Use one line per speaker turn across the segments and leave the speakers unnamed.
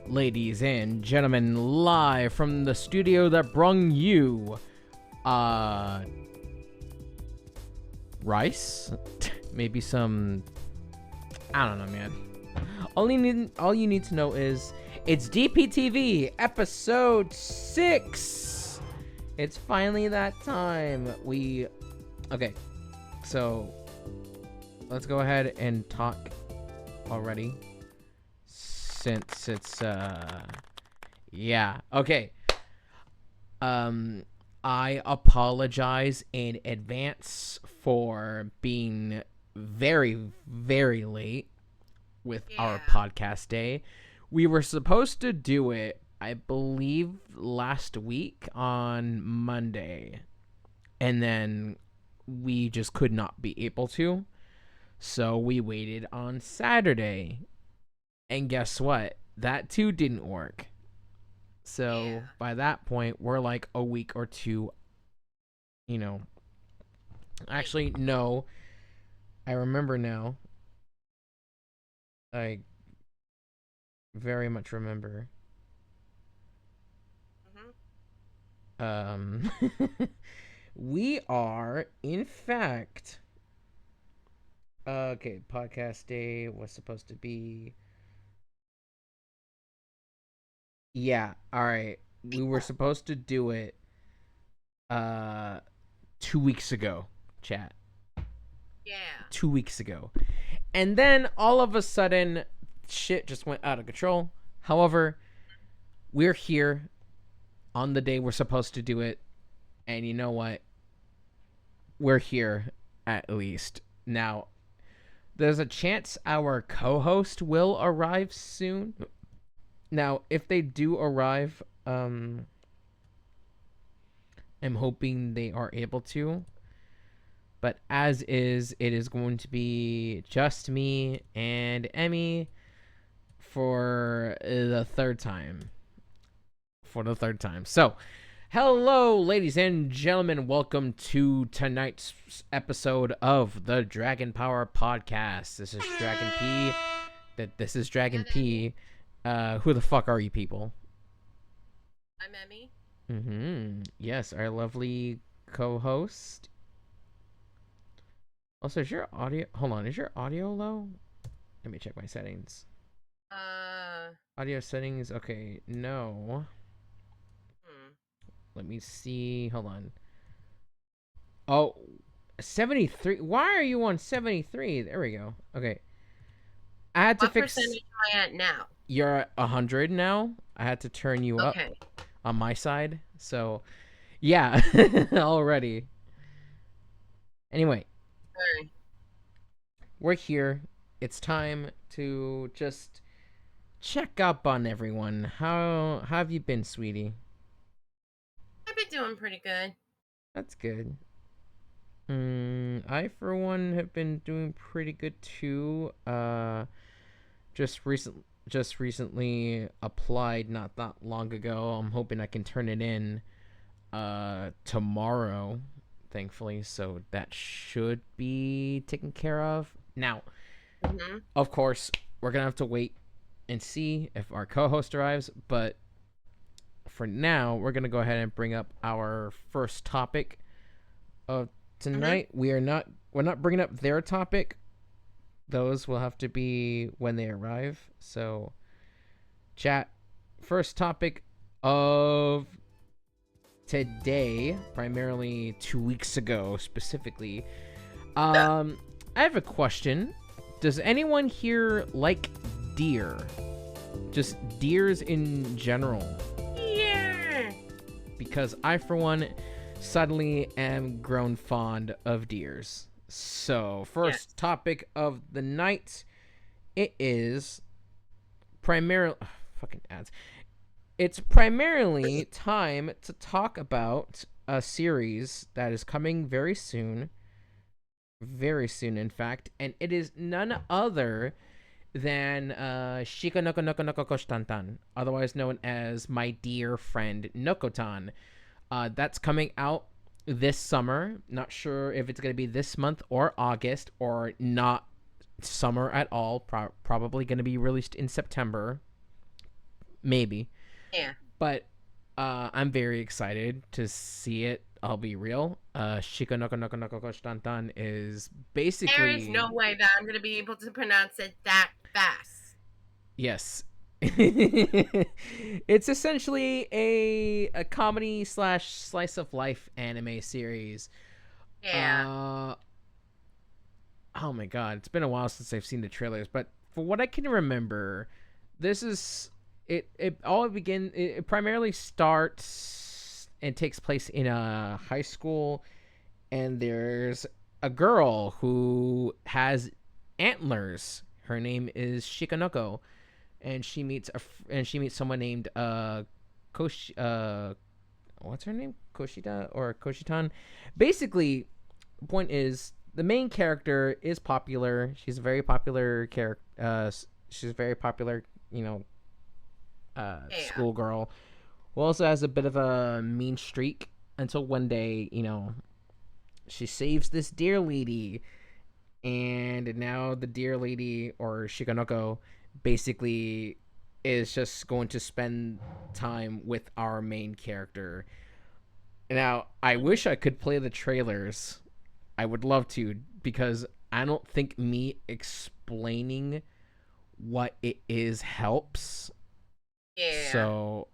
Ladies and gentlemen, live from the studio that brung you, rice? Maybe some, I don't know, man. All you need to know is, it's DPTV, episode 6! It's finally that time. Okay, so, let's go ahead and talk already. Since it's yeah, okay. I apologize in advance for being very, very late with our podcast day. We were supposed to do it, I believe, last week on Monday, and then we just could not be able to, so we waited on Saturday. And guess what? That too didn't work. So by that point, we're like a week or two, Actually, no. I remember now. I very much remember. We are, in fact... okay, podcast day was supposed to be... Yeah, alright. We were supposed to do it 2 weeks ago, chat.
Yeah.
2 weeks ago. And then all of a sudden shit just went out of control. However, we're here on the day we're supposed to do it. And you know what? We're here at least. Now, there's a chance our co-host will arrive soon. Now, if they do arrive, I'm hoping they are able to. But as is, it is going to be just me and Emmy for the third time. So, hello, ladies and gentlemen. Welcome to tonight's episode of the Dragon Power Podcast. This is Dragon P. This is Dragon P. Who the fuck are you people?
I'm Emmy.
Yes, our lovely co-host. Also, is your audio... Hold on, is your audio low? Let me check my settings. Audio settings, okay, no. Let me see, hold on. Oh, 73. Why are you on 73? There we go. Okay. I had to fix...
What percentage am I at now?
You're at 100 now. I had to turn you up on my side. So, yeah, already. Anyway, we're here. It's time to just check up on everyone. How have you been, sweetie?
I've been doing pretty good.
That's good. I, for one, have been doing pretty good too. Just recently applied not that long ago. I'm hoping I can turn it in tomorrow, thankfully, so that should be taken care of. Now, of course, we're gonna have to wait and see if our co-host arrives, but for now, we're gonna go ahead and bring up our first topic of tonight. We're not bringing up their topic. Those will have to be when they arrive. So, chat, first topic of today, primarily 2 weeks ago specifically. I have a question. Does anyone here like deer? Just deers in general?
Yeah.
Because I, for one, suddenly am grown fond of deers. So, first topic of the night, it is primarily... fucking ads. It's primarily time to talk about a series that is coming very soon. Very soon, in fact. And it is none other than Shika Noko Noko Noko Koshtantan, otherwise known as My Dear Friend Nokotan. That's coming out this summer. Not sure if it's going to be this month or August or not summer at all. Probably going to be released in September. Maybe.
Yeah.
But I'm very excited to see it. I'll be real. Shika Noko Noko Noko Koshtantan is basically.
There is no way that I'm going to be able to pronounce it that fast.
Yes. It's essentially a comedy slash slice of life anime series.
Yeah.
Oh my god, it's been a while since I've seen the trailers, but for what I can remember, this is it primarily starts and takes place in a high school, and there's a girl who has antlers. Her name is Shikanoko, and she meets someone named Koshi what's her name? Koshita or Koshitan. Basically, the point is the main character is popular. She's a very popular character. She's a very popular, schoolgirl who also has a bit of a mean streak until one day, she saves this deer lady, and now the deer lady or Shikanoko basically is just going to spend time with our main character. Now, I wish I could play the trailers. I would love to, because I don't think me explaining what it is helps.
Yeah.
So,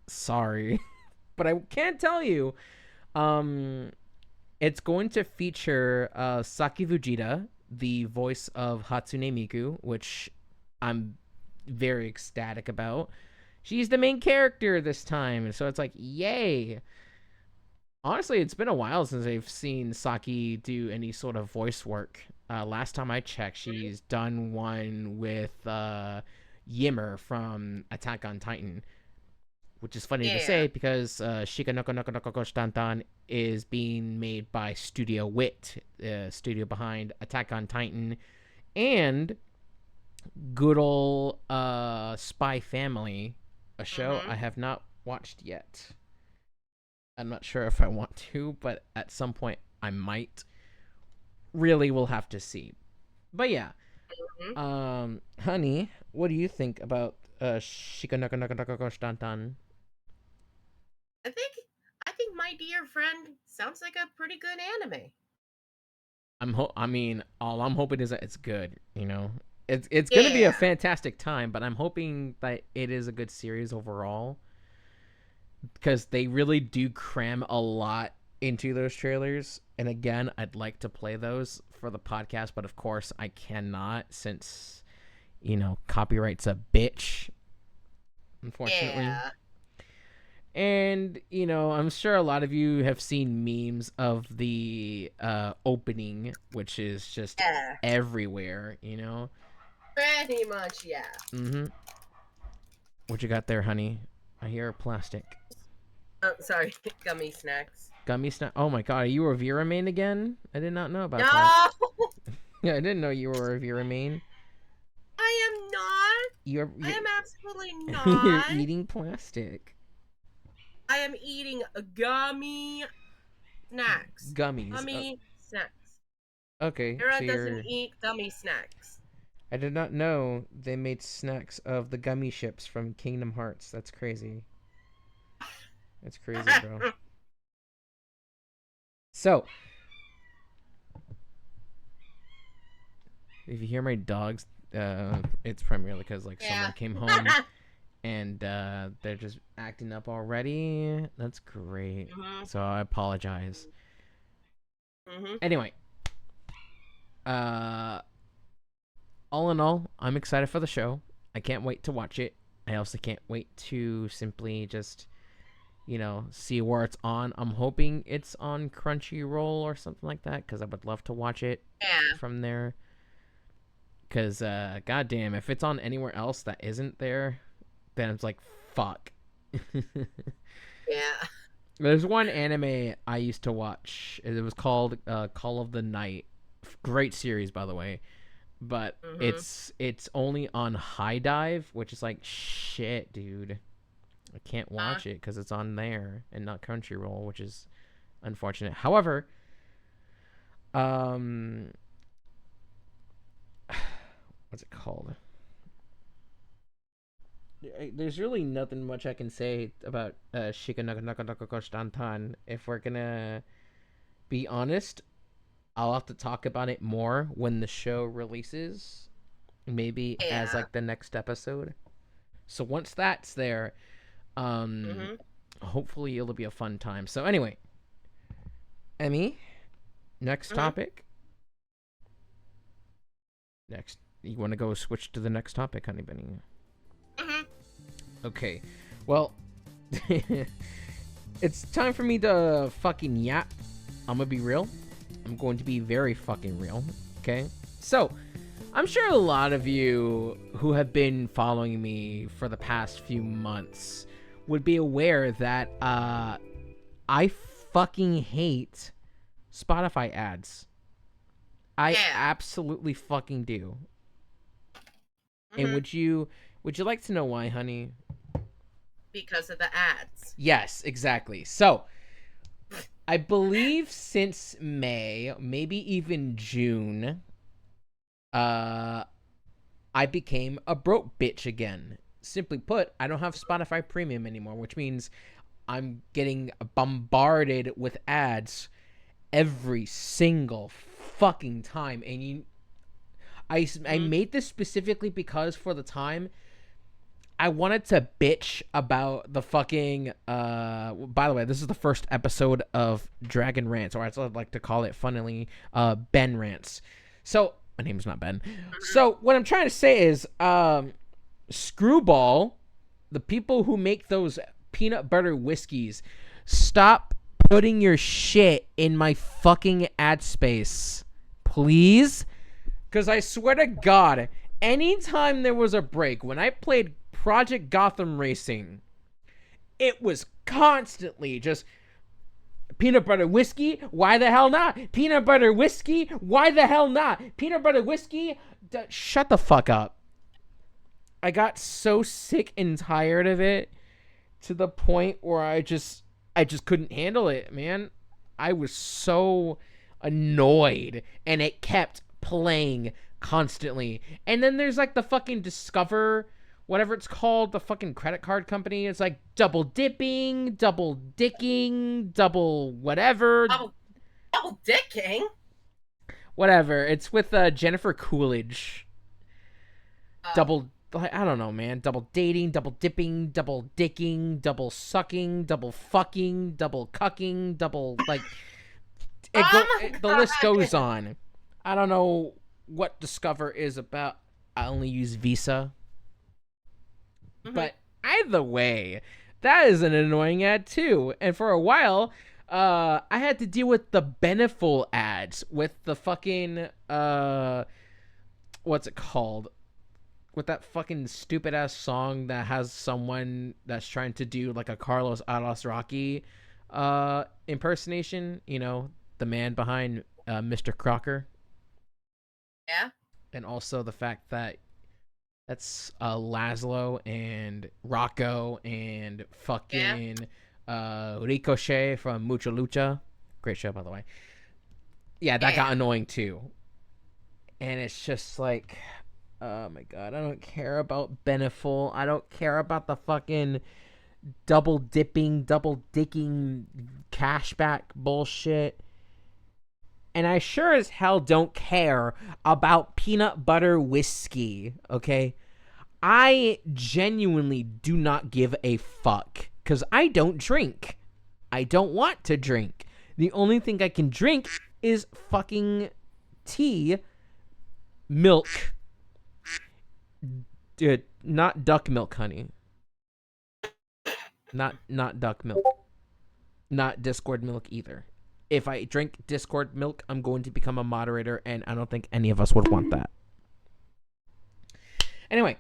sorry. But I can tell you, it's going to feature Saki Fujita, the voice of Hatsune Miku, which I'm very ecstatic about. She's the main character this time, so it's like, yay. Honestly, it's been a while since I've seen Saki do any sort of voice work. Last time I checked, she's done one with Yimmer from Attack on Titan, which is funny to say because Shika Noko Noko Noko Koshtantan is being made by Studio Wit, studio behind Attack on Titan, and good old Spy Family, a show I have not watched yet. I'm not sure if I want to, but at some point I might. Really, we'll have to see. But yeah, honey, what do you think about Shika Naka Naka Naka Koshtantan?
I think My Dear Friend sounds like a pretty good anime.
I mean, all I'm hoping is that it's good. It's gonna be a fantastic time, but I'm hoping that it is a good series overall, because they really do cram a lot into those trailers. And again, I'd like to play those for the podcast, but of course I cannot, since copyright's a bitch, unfortunately.
Yeah.
And I'm sure a lot of you have seen memes of the opening, which is just everywhere.
Pretty much, yeah.
What you got there, honey? I hear plastic.
Oh, sorry. Gummy snacks.
Gummy snack. Oh my god, are you a Vera main again? I did not know about that. Yeah, I didn't know you were a Vera main.
I am not. I am absolutely not.
You're eating plastic.
I am eating gummy snacks.
Gummies.
Snacks.
Okay.
Vera doesn't eat gummy snacks.
I did not know they made snacks of the gummy ships from Kingdom Hearts. That's crazy. That's crazy, bro. So, if you hear my dogs, it's primarily because someone came home and they're just acting up already. That's great. So I apologize. Anyway, all in all, I'm excited for the show. I can't wait to watch it. I also can't wait to simply just see where it's on. I'm hoping it's on Crunchyroll or something like that, because I would love to watch it from there. Because, goddamn, if it's on anywhere else that isn't there, then it's like, fuck.
Yeah.
There's one anime I used to watch. It was called Call of the Night. Great series, by the way. but it's only on High Dive, which is like shit, dude. I can't watch it because it's on there and not Crunchyroll, which is unfortunate. However, what's it called? There's really nothing much I can say about Shikanaka if we're gonna be honest. I'll have to talk about it more when the show releases, maybe as like the next episode. So once that's there, hopefully it'll be a fun time. So anyway, Emmy, next topic. Next, you want to go switch to the next topic, honey bunny? Okay, well, it's time for me to fucking yap. I'm gonna be real. I'm going to be very fucking real. Okay, so I'm sure a lot of you who have been following me for the past few months would be aware that I fucking hate Spotify ads. I absolutely fucking do. And would you like to know why, honey?
Because of the ads.
Yes, exactly. So, I believe since May, maybe even June, I became a broke bitch again. Simply put, I don't have Spotify Premium anymore, which means I'm getting bombarded with ads every single fucking time. And I made this specifically because for the time, I wanted to bitch about the fucking by the way, this is the first episode of Dragon Rants, or as I'd like to call it funnily, Ben Rants. So my name's not Ben. So what I'm trying to say is Screwball, the people who make those peanut butter whiskeys, stop putting your shit in my fucking ad space, please. Because I swear to God, anytime there was a break, when I played Project Gotham Racing, it was constantly just peanut butter whiskey, why the hell not? Peanut butter whiskey, why the hell not? Peanut butter whiskey, shut the fuck up. I got so sick and tired of it to the point where I just couldn't handle it, man. I was so annoyed, and it kept playing constantly. And then there's like the fucking Discover, whatever it's called, the fucking credit card company. It's like double dipping, double dicking, double whatever.
Double dicking?
Whatever. It's with Jennifer Coolidge. Double, I don't know, man. Double dating, double dipping, double dicking, double sucking, double fucking, double cucking, double, like, the list goes on. I don't know what Discover is about. I only use Visa. But either way, that is an annoying ad too. And for a while, I had to deal with the Beneful ads with the fucking what's it called? With that fucking stupid ass song that has someone that's trying to do like a Carlos Alazraqui impersonation. You know, the man behind Mr. Crocker.
Yeah.
And also the fact that that's Laszlo and Rocco and fucking Ricochet from Mucha Lucha. Great show, by the way. Yeah, that got annoying too. And it's just like, oh my God, I don't care about Beneful. I don't care about the fucking double dipping, double dicking cashback bullshit. And I sure as hell don't care about peanut butter whiskey, okay? I genuinely do not give a fuck, because I don't drink. I don't want to drink. The only thing I can drink is fucking tea, milk. Dude, not duck milk, honey. Not duck milk. Not Discord milk either. If I drink Discord milk, I'm going to become a moderator, and I don't think any of us would want that. Anyway,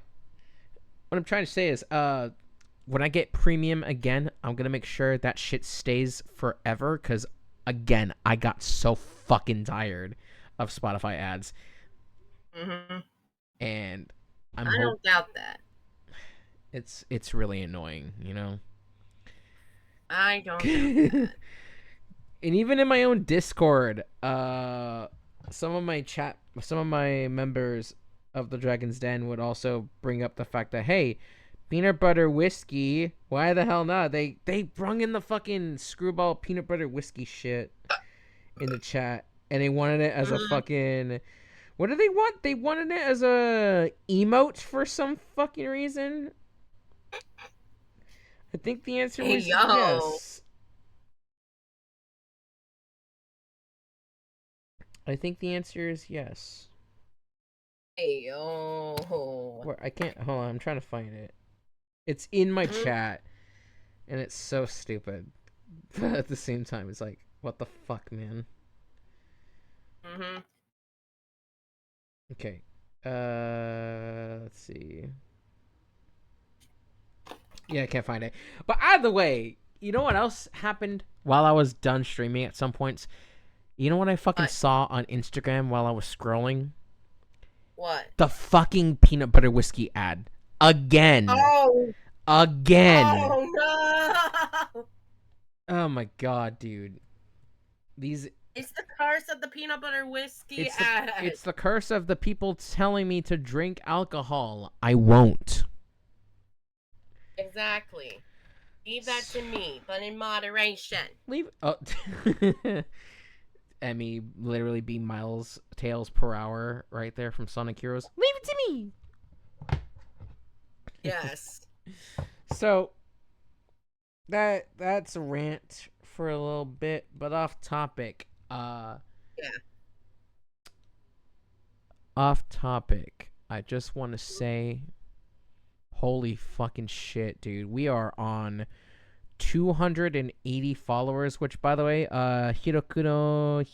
what I'm trying to say is, when I get premium again, I'm going to make sure that shit stays forever, because, again, I got so fucking tired of Spotify ads.
Mm-hmm.
And
I don't doubt that.
It's really annoying, you know.
I don't doubt that.
And even in my own Discord, some of my members of the Dragon's Den would also bring up the fact that, hey, peanut butter whiskey, why the hell not? They brung in the fucking screwball peanut butter whiskey shit in the chat, and they wanted it as a fucking, what do they want? They wanted it as a emote for some fucking reason. I think the answer
Hey,
was
yo.
yes. I think the answer is yes.
Hey, yo.
Where I can't, hold on, I'm trying to find it. It's in my chat, and it's so stupid. But at the same time, it's like, what the fuck, man?
Mm-hmm.
Okay. Let's see. Yeah, I can't find it. But either way, you know what else happened while I was done streaming at some points? You know what I fucking saw on Instagram while I was scrolling?
What?
The fucking peanut butter whiskey ad. Again.
Oh.
Again.
Oh, no.
Oh my god, dude. These
It's the curse of the peanut butter whiskey ad.
it's the curse of the people telling me to drink alcohol. I won't.
Exactly. Leave that to me, but in moderation.
Leave. Oh. Emmy literally be miles tails per hour right there from Sonic Heroes. Leave it to me.
Yes.
So that's a rant for a little bit, but off topic.
Yeah.
Off topic. I just want to say, holy fucking shit, dude. We are on 280 followers, which, by the way, Hirokuno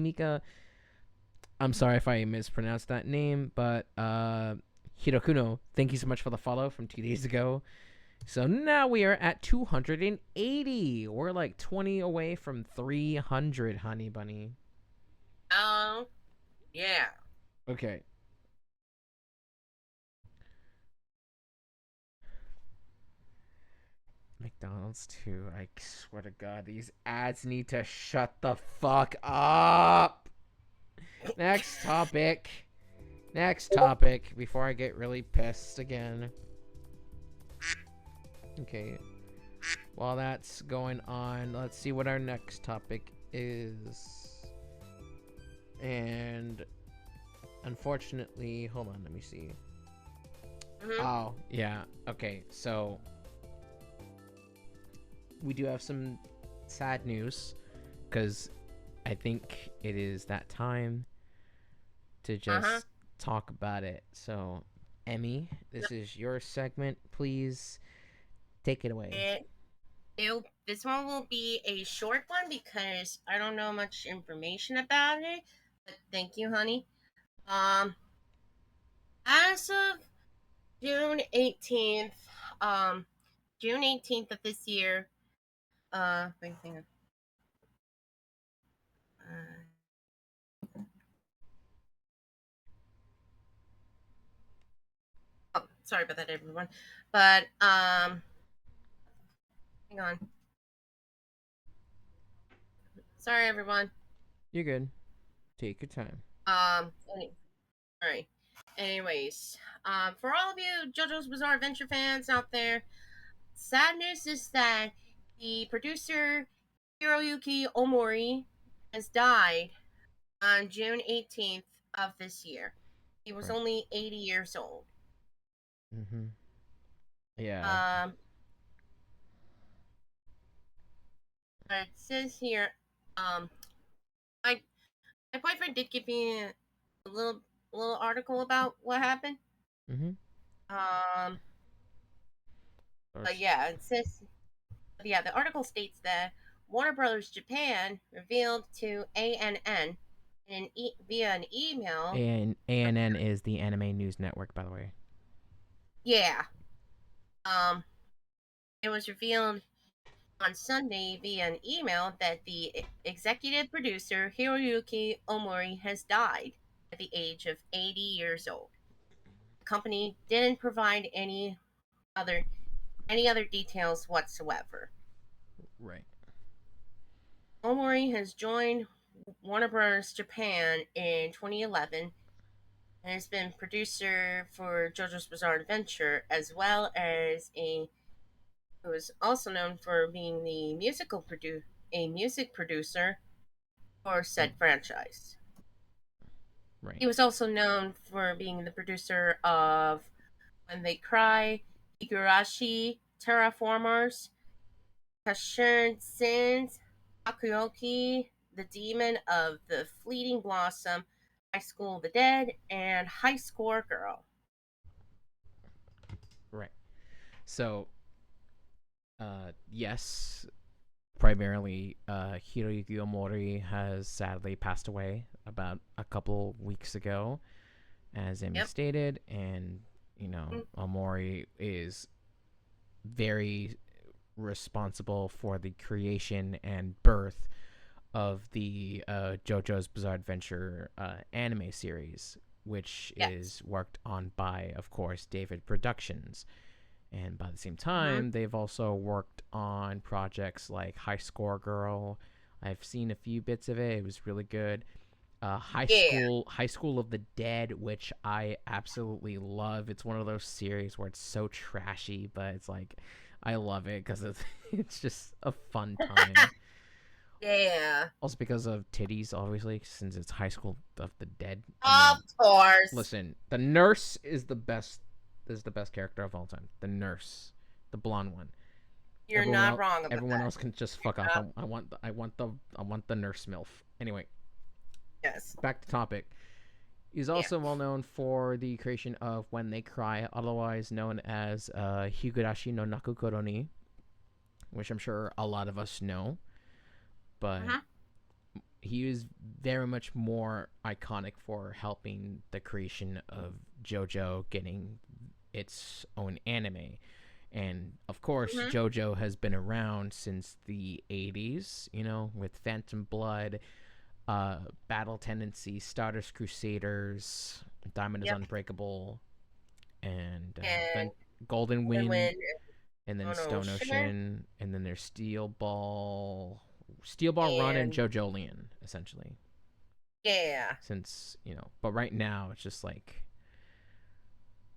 Humika. I'm sorry if I mispronounced that name, but Hirokuno, thank you so much for the follow from 2 days ago. So now we are at 280. We're like 20 away from 300, honey bunny.
Oh, yeah.
Okay. McDonald's too. I swear to God, these ads need to shut the fuck up. Next topic. Next topic before I get really pissed again. Okay. While that's going on, let's see what our next topic is. And unfortunately, hold on, let me see. Oh, yeah. Okay, so we do have some sad news because I think it is that time to just talk about it. So, Emmy, this is your segment. Please take it away.
This one will be a short one because I don't know much information about it. But thank you, honey. As of June 18th, June 18th of this year, wait, hang on. Oh, sorry about that, everyone. But hang on. Sorry, everyone.
You're good. Take your time.
All right. Anyways, for all of you JoJo's Bizarre Adventure fans out there, sad news is that the producer Hiroyuki Omori has died on June 18th of this year. He was only 80 years old.
Mm-hmm. Yeah.
It says here, my boyfriend did give me a little article about what happened.
Mm-hmm.
But yeah, it says, yeah, the article states that Warner Brothers Japan revealed to ANN via an email.
And ANN is the Anime News Network, by the way.
Yeah. It was revealed on Sunday via an email that the executive producer Hiroyuki Omori has died at the age of 80 years old. The company didn't provide other any other details whatsoever.
Right.
Omori has joined Warner Bros. Japan in 2011 and has been producer for JoJo's Bizarre Adventure, as well as who is also known for being the a music producer for
Mm.
said franchise.
Right.
He was also known for being the producer of When They Cry, Higurashi, Terraformers, Kashin Sins, Akuyoki, The Demon of the Fleeting Blossom, High School of the Dead, and High Score Girl.
Right. So, yes, primarily, Hiroyuki Omori has sadly passed away about a couple weeks ago, as Emmy
Yep.
stated, and Omori is very responsible for the creation and birth of the JoJo's Bizarre Adventure anime series, which
Yes.
is worked on by, of course, David Productions. And by the same
Mm-hmm.
time, they've also worked on projects like High Score Girl. I've seen a few bits of it. It was really good.
Yeah.
High School of the Dead, which I absolutely love. It's one of those series where it's so trashy, but it's like I love it because it's just a fun time.
Yeah.
Also because of titties, obviously, since it's High School of the Dead. I
Of
mean,
course.
listen, the nurse is the best. Is the best character of all time. The nurse, the blonde one.
You're not wrong about
Everyone
that.
else can just fuck off.
Uh,
I want the nurse milf. Anyway,
yes.
back to topic. He's
Yeah.
also well known for the creation of When They Cry, otherwise known as Higurashi no Nakukoro ni, which I'm sure a lot of us know. But
Uh-huh.
he is very much more iconic for helping the creation of JoJo getting its own anime. And of course,
Uh-huh.
JoJo has been around since the 80s, with Phantom Blood, Battle Tendency, Stardust Crusaders, Diamond is
Yep.
Unbreakable, and
And
Golden
then
Wind,
when
and then
oh no,
Stone
sugar
Ocean, and then there's Steel Ball Run, and
and
JoJo Lion, essentially.
yeah.
Since but right now it's just like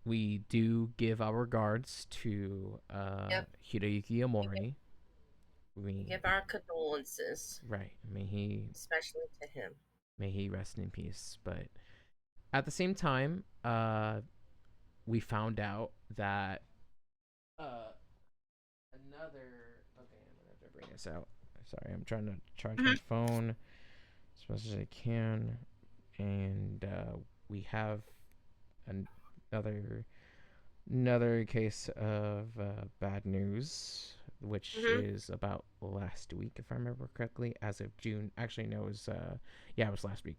we do give our regards to
Yep.
Hiroyuki
We give,
Omori.
we
We
give our condolences,
right.
especially to him.
May he rest in peace. But at the same time, we found out that uh, another. Okay, I'm gonna have to bring this out. Sorry, I'm trying to charge my
Mm-hmm.
phone as much as I can, and we have another case of bad news, which
Mm-hmm.
is about last week, if I remember correctly. As of June, actually, no, it was yeah, it was last week.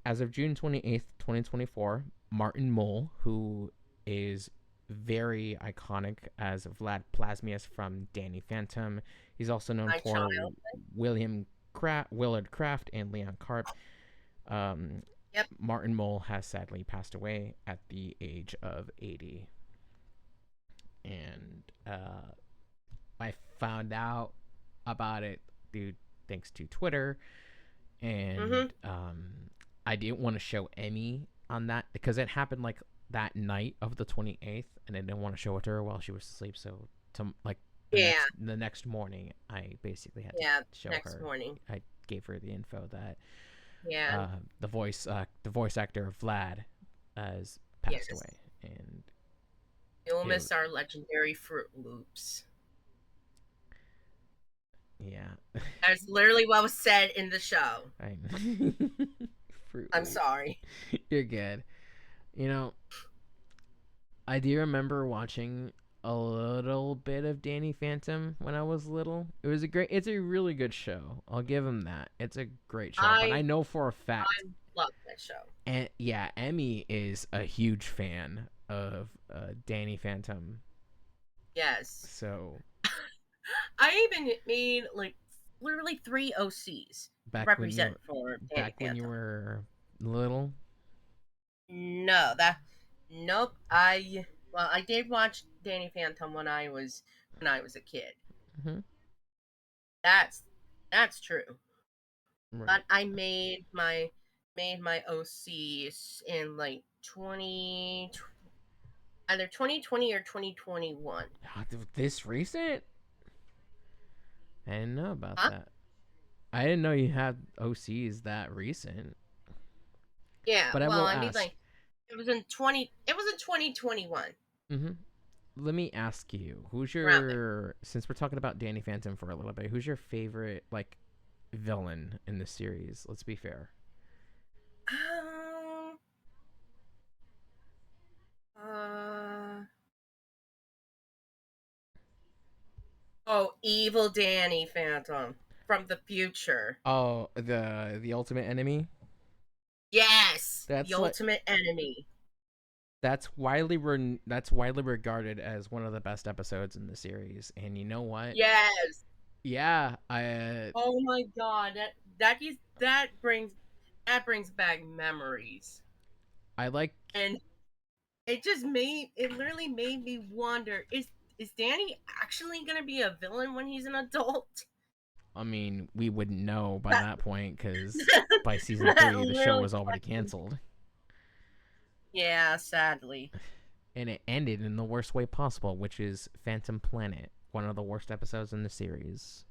As of June 28th, 2024, Martin Mull, who is very iconic as Vlad Plasmius from Danny Phantom. He's also known
My
for
child.
Willard Kraft and Leon Karp. Um,
Yep.
Martin Mull has sadly passed away at the age of 80. And I found out about it, dude, thanks to Twitter.
Mm-hmm.
And I didn't want to show Emmy on that because it happened like that night of the 28th, and I didn't want to show it to her while she was asleep. So to like
Yeah.
the next morning, I basically had to
Yeah.
show
Next
her.
morning.
I gave her the info that
Yeah.
the voice actor of Vlad has passed
Yes.
away, and
You'll
it
miss our legendary Fruit Loops.
yeah.
That's literally what was said in the show.
I Fruit
I'm
Loop.
sorry.
You're good. You know, I do remember watching a little bit of Danny Phantom when I was little. It's a really good show. I'll give him that. It's a great show. But I
I
know for a fact,
I love that show.
and yeah, Emmy is a huge fan of Danny Phantom.
Yes.
So
I even made like literally 3 OCs to
Back when you
represent
were
for Danny
back when you
Phantom.
were little.
No, nope. I did watch Danny Phantom when I was a kid.
Mm-hmm.
That's that's true.
Right.
But I made my OCs in like 20 either 2020 or 2021.
This recent? I didn't know about
Huh?
that. I didn't know you had OCs that recent.
Yeah,
But I
well,
will
I mean
ask.
like it was in 2021
Mm-hmm. Let me ask you, who's
around there.
your, since we're talking about Danny Phantom for a little bit, who's your favorite like villain in the series? Let's be fair.
Um uh oh, evil Danny Phantom from the future.
Oh, the ultimate enemy.
Yes, the
That's like
ultimate enemy.
that's widely regarded as one of the best episodes in the series. And you know what?
Yes.
Yeah, I
Oh my god, that brings back memories.
I like.
And it literally made me wonder, is Danny actually going to be a villain when he's an adult?
I mean, we wouldn't know by
That
that point because by season
that
three, the show
literally
was already
fucking
canceled,
yeah, sadly.
and it ended in the worst way possible, which is Phantom Planet, one of the worst episodes in the series.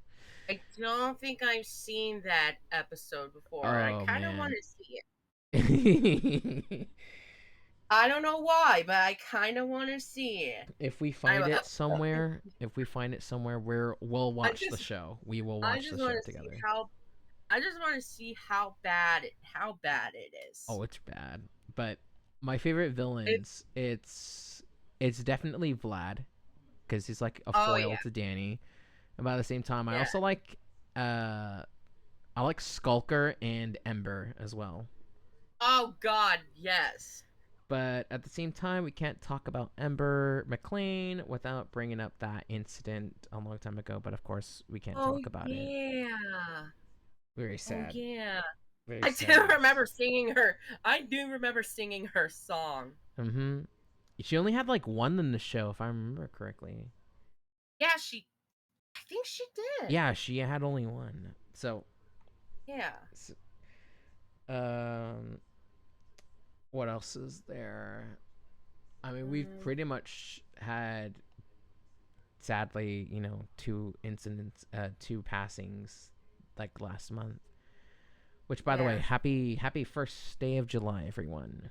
I don't think I've seen that episode before. I
Oh
kind of want
man.
to see it.
If
I don't know why, but I kind of want to see it.
we find it somewhere, we'll
I
watch the
just
show. We will
I
watch the
just want
show
to see
together.
how how bad it is.
Oh, it's bad. But my favorite
It
villains, it's definitely Vlad because he's like a
oh yeah,
foil to Danny. And by the same time, I
yeah.
also like I like Skulker and Ember as well.
Oh god, yes.
But at the same time, we can't talk about Ember McLean without bringing up that incident a long time ago. But of course, we can't
Oh
talk about it.
yeah.
Very
Oh
sad.
yeah.
Very
I
sad
do
news.
remember singing her. I do remember singing her song.
Mm-hmm. She only had like one in the show, if I remember correctly.
Yeah, I think she did.
Yeah, she had only one. So,
Yeah.
um, what else is there? I mean, we've
Mm,
pretty much had, sadly, two incidents, two passings, like last month. Which, by the way,
yeah.
happy first day of July, everyone.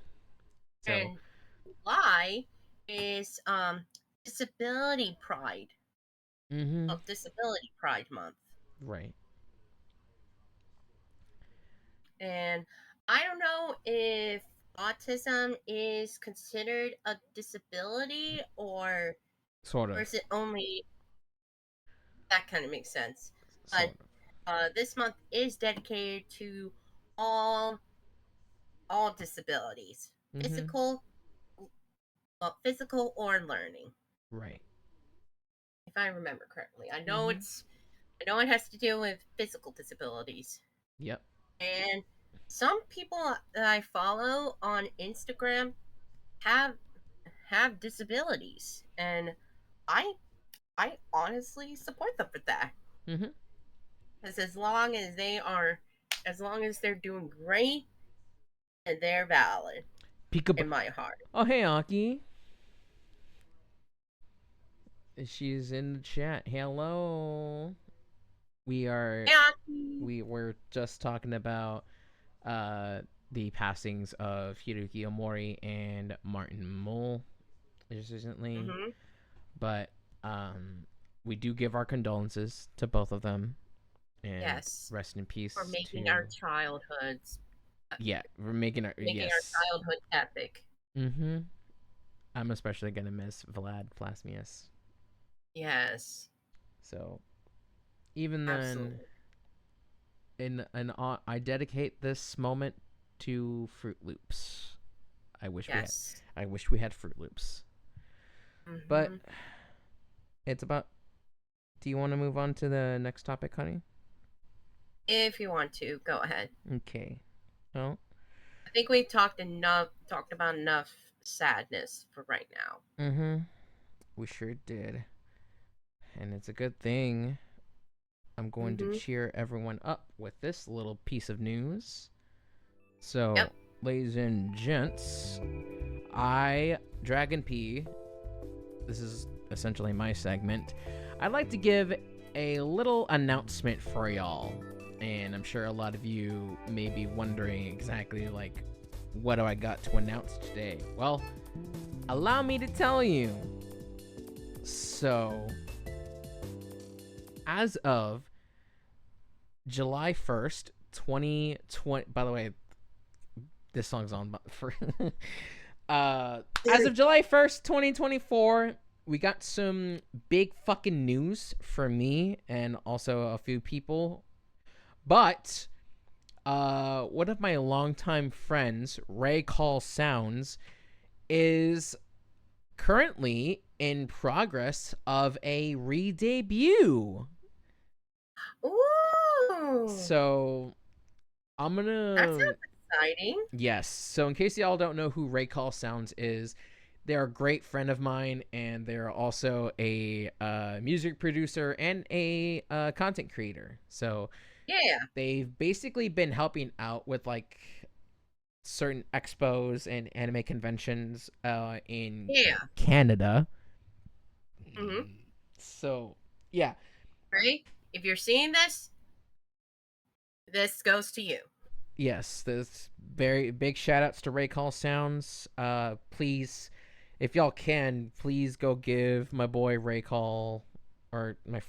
So,
And July is Disability Pride.
mm-hmm,
Oh, Disability Pride Month.
right.
And I don't know if autism is considered a disability
Sort
or
of,
is it only that kind of makes sense. But
sort of.
this month is dedicated to all all disabilities,
Mm-hmm,
physical, physical or learning,
right.
if I remember correctly.
Mm-hmm.
I know it has to do with physical disabilities,
Yep.
and some people that I follow on Instagram have disabilities, and I I honestly support them for that.
Mm-hmm.
Because as long as they're doing great, and they're valid
Peekaboo.
in my heart.
Oh, hey, Aki. She's in the chat. Hello. We are
And
we were just talking about uh the passings of Hiroki Omori and Martin Mull just recently,
hmm
but um we do give our condolences to both of them and
yes,
rest in
for
peace
making our
to.
childhoods,
Yeah, we're making our,
making our
yes.
childhood epic.
Mm-hmm. I'm especially gonna miss Vlad Plasmius.
Yes,
So even then,
absolutely.
I dedicate this moment to Fruit Loops. I wish we had
Yes.
I wish we had Fruit Loops. But
hmm
it's about Do you want to move on to the next topic, honey?
If you want to, go ahead.
Okay. Well,
I think we talked about enough sadness for right now.
mm-hmm. We sure did. And it's a good thing. I'm going to
Mm-hmm.
cheer everyone up with this little piece of news.
Yep.
So, ladies and gents, Dragon P, this is essentially my segment. I'd like to give a little announcement for y'all. And I'm sure a lot of you may be wondering exactly, like, what do I got to announce today? Well, allow me to tell you. So, as of July 1st, 2020, by the way, this song's on for as of July 1st, 2024, we got some big fucking news for me and also a few people. But one of my longtime friends, Ray Call Sounds, is currently in progress of a re-debut.
Ooh.
So I'm
That
gonna
sounds exciting.
yes. So in case y'all don't know who Ray Call Sounds is, they're a great friend of mine, and they're also a music producer and a content creator. So
Yeah.
they've basically been helping out with like certain expos and anime conventions in
Yeah.
Canada.
Mm-hmm.
So yeah,
Right? If you're seeing this, this goes to you.
yes, this very big shout outs to Ray Call Sounds. Please, if y'all can, please go give my boy Ray Call, or my,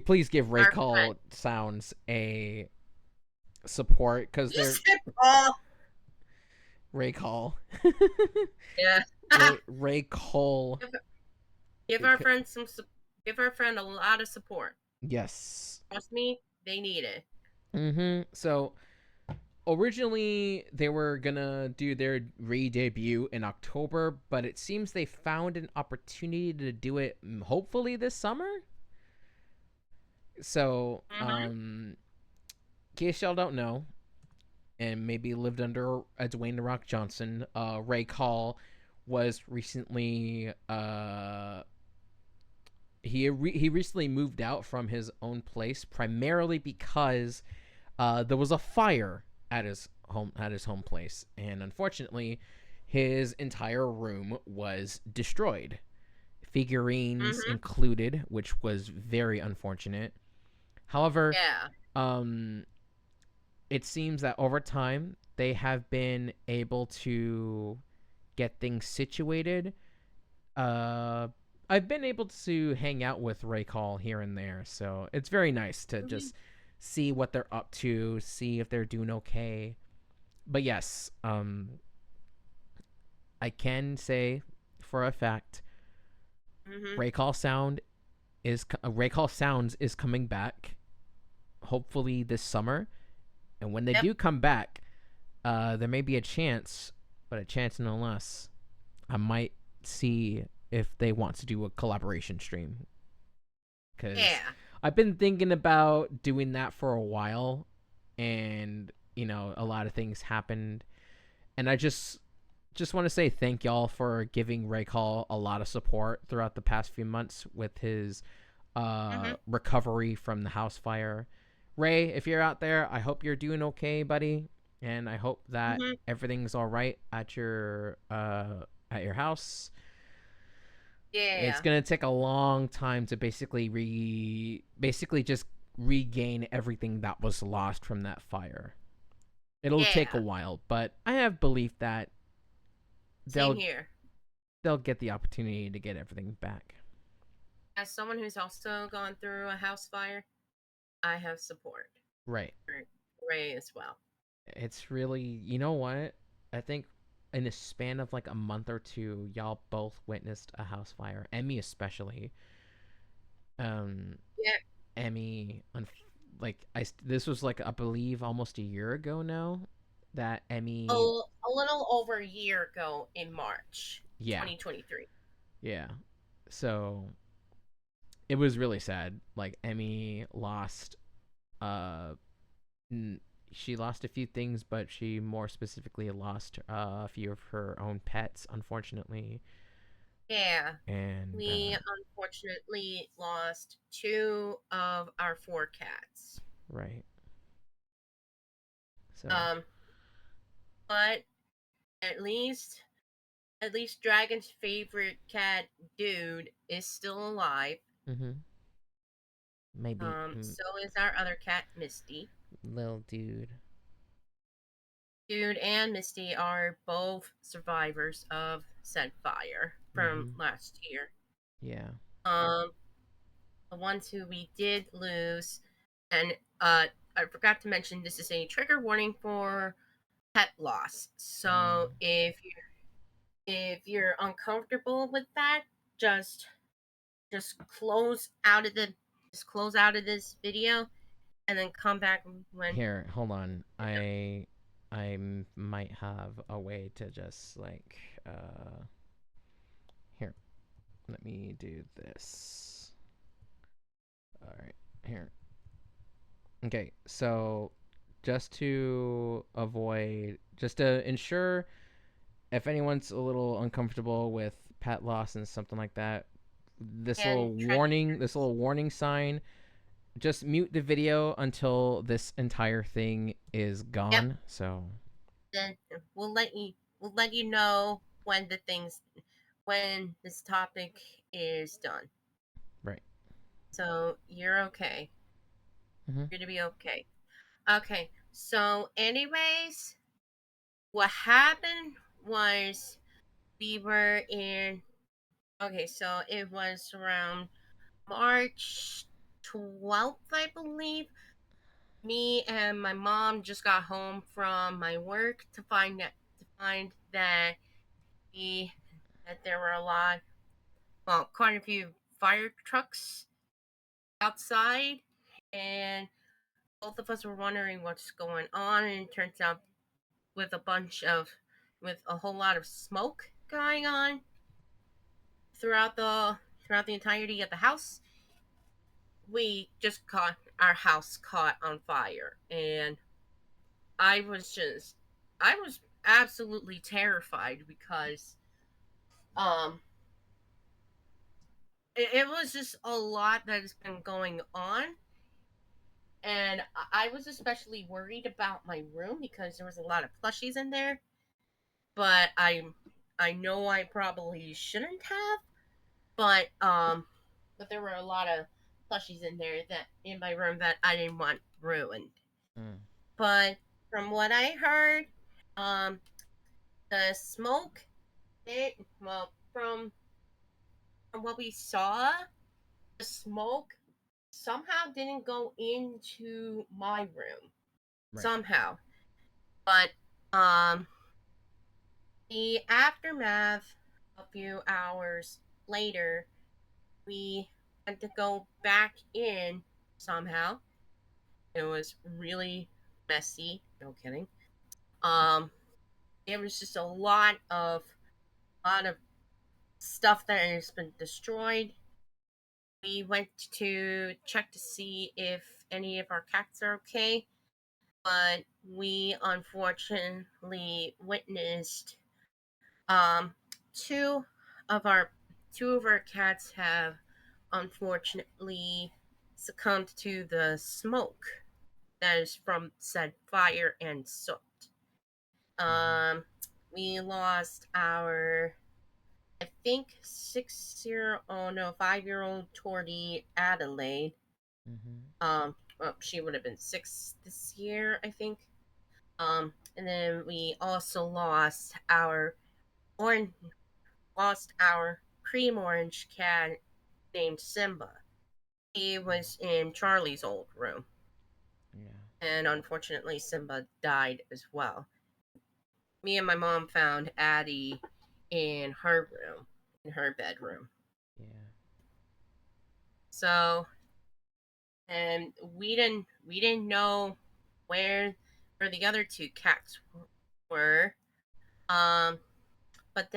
please give Ray
Our friend.
Call Sounds a support because
You
they're
said Paul.
Ray Call.
Yeah.
Ray Cole.
Give our friend give our friend a lot of support.
Yes.
Trust me, they need it.
Mm-hmm. So originally they were gonna do their re-debut in October, but it seems they found an opportunity to do it hopefully this summer. So,
Mm-hmm.
in case y'all don't know, and maybe lived under a Dwayne the Rock Johnson, Ray Call was recently he recently moved out from his own place primarily because there was a fire at his home place, and unfortunately, his entire room was destroyed, figurines
Mm-hmm.
included, which was very unfortunate. However,
Yeah.
um, it seems that over time they have been able to get things situated. Uh, I've been able to hang out with Ray Call here and there, so it's very nice to
Mm-hmm.
just see what they're up to, see if they're doing okay. But yes, I can say for a fact,
Mm-hmm.
Ray Call Sounds is coming back, hopefully this summer. And when they
Yep.
do come back, there may be a chance, but a chance no less. I might see if they want to do a collaboration stream, because
Yeah.
I've been thinking about doing that for a while, and a lot of things happened, and I just want to say thank y'all for giving Ray Call a lot of support throughout the past few months with his
Mm-hmm.
recovery from the house fire. Ray, if you're out there, I hope you're doing okay, buddy, and I hope that
Mm-hmm.
everything's all right at your house. It's
Yeah.
gonna take a long time to basically just regain everything that was lost from that fire. It'll take a
Yeah.
while, but I have belief that
Same
they'll
here.
they'll get the opportunity to get everything back.
As someone who's also gone through a house fire, I have support
Right.
for Ray as well.
It's really, you know what? I think in a span of like a month or two, y'all both witnessed a house fire. Emmy especially. Um,
Yeah.
Emmy, like this was like I believe almost a year ago now that Emmy.
A little over a year ago in March
Yeah,
2023.
yeah. So it was really sad. Like Emmy lost uh she lost a few things, but she more specifically lost a few of her own pets, unfortunately.
Yeah,
And
we unfortunately lost two of our four cats.
right, so
Um, but at least at least Dragon's favorite cat, Dude, is still alive.
mm-hmm. Maybe
So is our other cat, Misty.
little dude.
Dude and Misty are both survivors of said fire from
Mm-hmm.
last year.
Yeah.
Um, the ones who we did lose, and I forgot to mention this is a trigger warning for pet loss.
Mm.
So if you're uncomfortable with that, just just close out of the just close out of this video and then come back when.
Here, hold on. I might have a way to just like here. Let me do this. All right. Here. Okay. So just to ensure if anyone's a little uncomfortable with pet loss and something like that,
And try to
this little warning sign, just mute the video until this entire thing is
yep,
gone. So,
then we'll let you know when this topic is done.
right.
So you're okay.
Mm-hmm.
You're gonna be okay. Okay. So anyways, what happened was we were in okay, so it was around March 12th, I believe. Me and my mom just got home from my work to find that we that there were quite a few fire trucks outside, and both of us were wondering what's going on. And it turns out with with a whole lot of smoke going on throughout the entirety of the house, we just caught our house caught on fire, and I was just I was absolutely terrified because um it was just a lot that has been going on, and I was especially worried about my room because there was a lot of plushies in there, but I know I probably shouldn't have, but there were a lot of plushies in there that in my room that I didn't want ruined.
Mm.
But from what I heard, um the smoke it well from what we saw, the smoke somehow didn't go into my room.
Right.
Somehow. But um the aftermath a few hours later, we had to go back in somehow. It was really messy, no kidding. Um there was just a lot of stuff that has been destroyed. We went to check to see if any of our cats are okay, but we unfortunately witnessed um, two of our two of our cats have unfortunately succumbed to the smoke that is from said fire and soot.
Mm-hmm.
Um, we lost our I think 6 year oh no 5 year old Torty Adelaide.
Mm-hmm.
Well, she would have been 6 this year, I think. And then we also orange lost our cream orange cat named Simba. He was in Charlie's old room,
Yeah.
and unfortunately, Simba died as well. Me and my mom found Addie in her room, in her bedroom.
Yeah.
So, and we didn't know where where the other two cats were. Um, but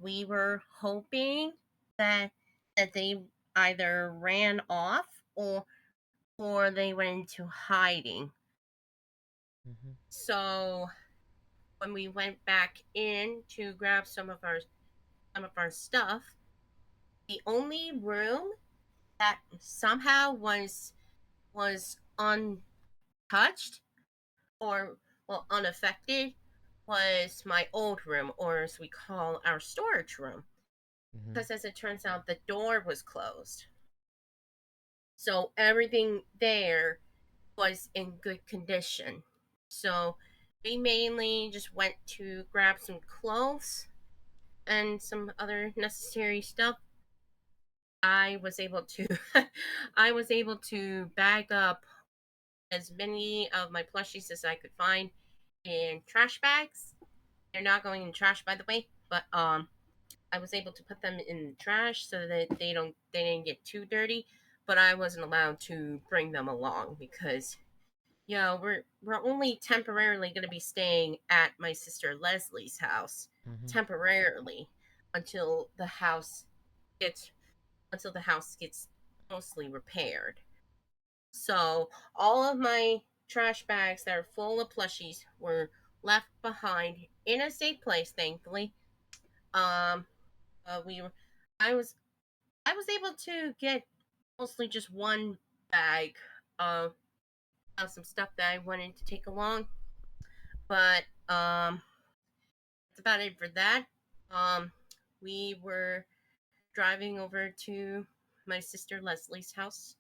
we were hoping that that they either ran off or they went into hiding.
Mm-hmm.
So when we went back in to grab some of our stuff, the only room that somehow was untouched or well unaffected was my old room, or as we call our storage room,
Mm-hmm.
because as it turns out the door was closed, so everything there was in good condition. So we mainly just went to grab some clothes and some other necessary stuff. I was able to I was able to bag up as many of my plushies as I could find in trash bags. They're not going in trash, by the way, but I was able to put them in the trash so that they didn't get too dirty. But I wasn't allowed to bring them along because we're only temporarily going to be staying at my sister Leslie's house
Mm-hmm.
temporarily until the house gets until the house gets mostly repaired. So all of my trash bags that are full of plushies were left behind in a safe place, thankfully. Um, we were, I was I was able to get mostly just one bag of, of some stuff that I wanted to take along, but that's about it for that. Um, we were driving over to my sister Leslie's house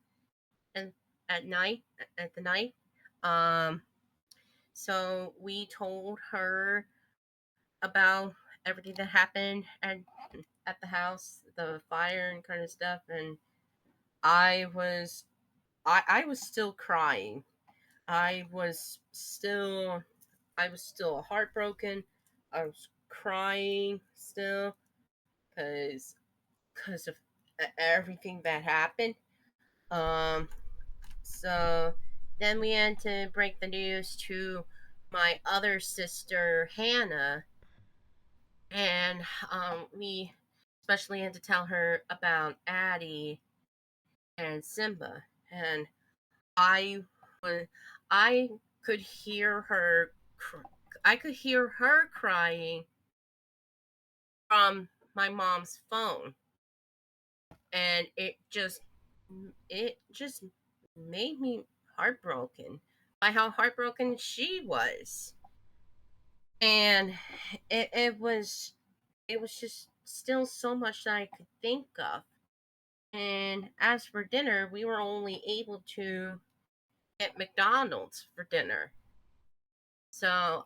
and at night at the night. Um, so we told her about everything that happened at the house, the fire and kind of stuff, and I was I was still crying. I was still I was still heartbroken. I was crying still because of everything that happened. Um so then we had to break the news to my other sister Hannah, and we especially had to tell her about Addie and Simba, and I was I could hear her I could hear her crying from my mom's phone, and it just made me heartbroken by how heartbroken she was. And it was just still so much that I could think of. And as for dinner, we were only able to get McDonald's for dinner. So,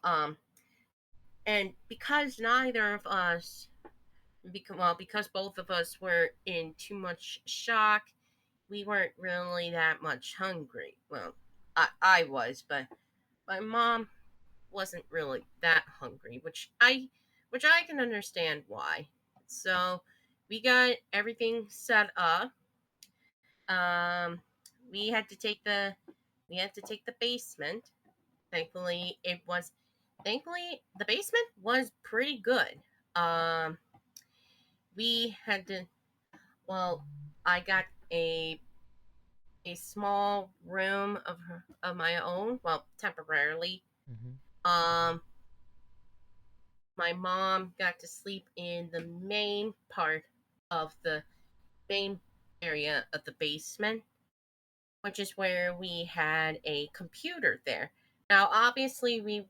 and because neither of us, because both of us were in too much shock, we weren't really that much hungry. Well, I was, but my mom wasn't really that hungry, which I can understand why. So we got everything set up. Um, we had to take the we had to take the basement. Thankfully, the basement was pretty good. Um, we had to. Well, I got a small room of my own. Well, temporarily.
Mm-hmm.
Um, my mom got to sleep in the main part of the main area of the basement, which is where we had a computer there. Now, obviously, we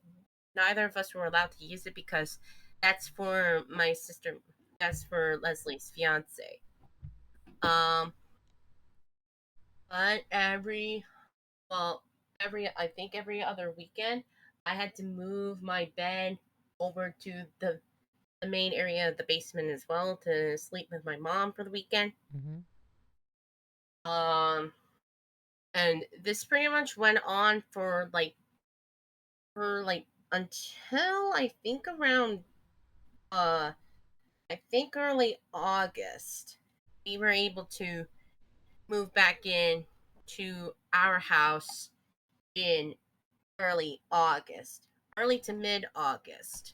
neither of us were allowed to use it because that's for my sister. That's for Leslie's fiance. Um, but well, I think every other weekend, I had to move my bed over to the main area of the basement as well to sleep with my mom for the weekend.
Mm-hmm.
Um, and this pretty much went on for until uh I think early August. We were able to move back in to our house in early August, early to mid August.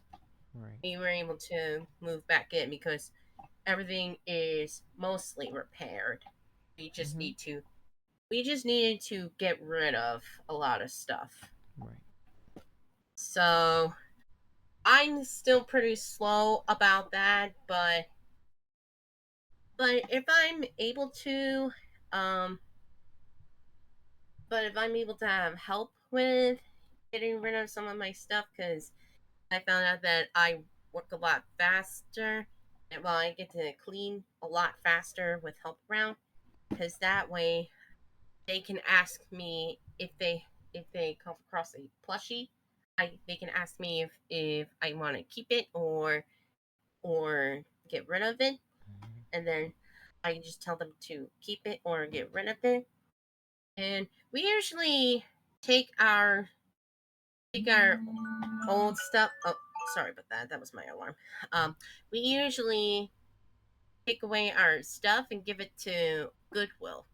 Right.
We were able to move back in because everything is mostly repaired. We just
Mm-hmm.
need to we just needed to get rid of a lot of stuff.
Right.
So I'm still pretty slow about that, but if I'm able to, um, but if I'm able to have help with getting rid of some of my stuff, because I found out that I work a lot faster, and well, I get to clean a lot faster with help around, because that way they can ask me if they come across a plushie, they can ask me if I want to keep it or get rid of it,
Mm-hmm.
and then I can just tell them to keep it or get rid of it. And we usually take our take our old stuff. Oh, sorry about that. That was my alarm. We usually take away our stuff and give it to Goodwill.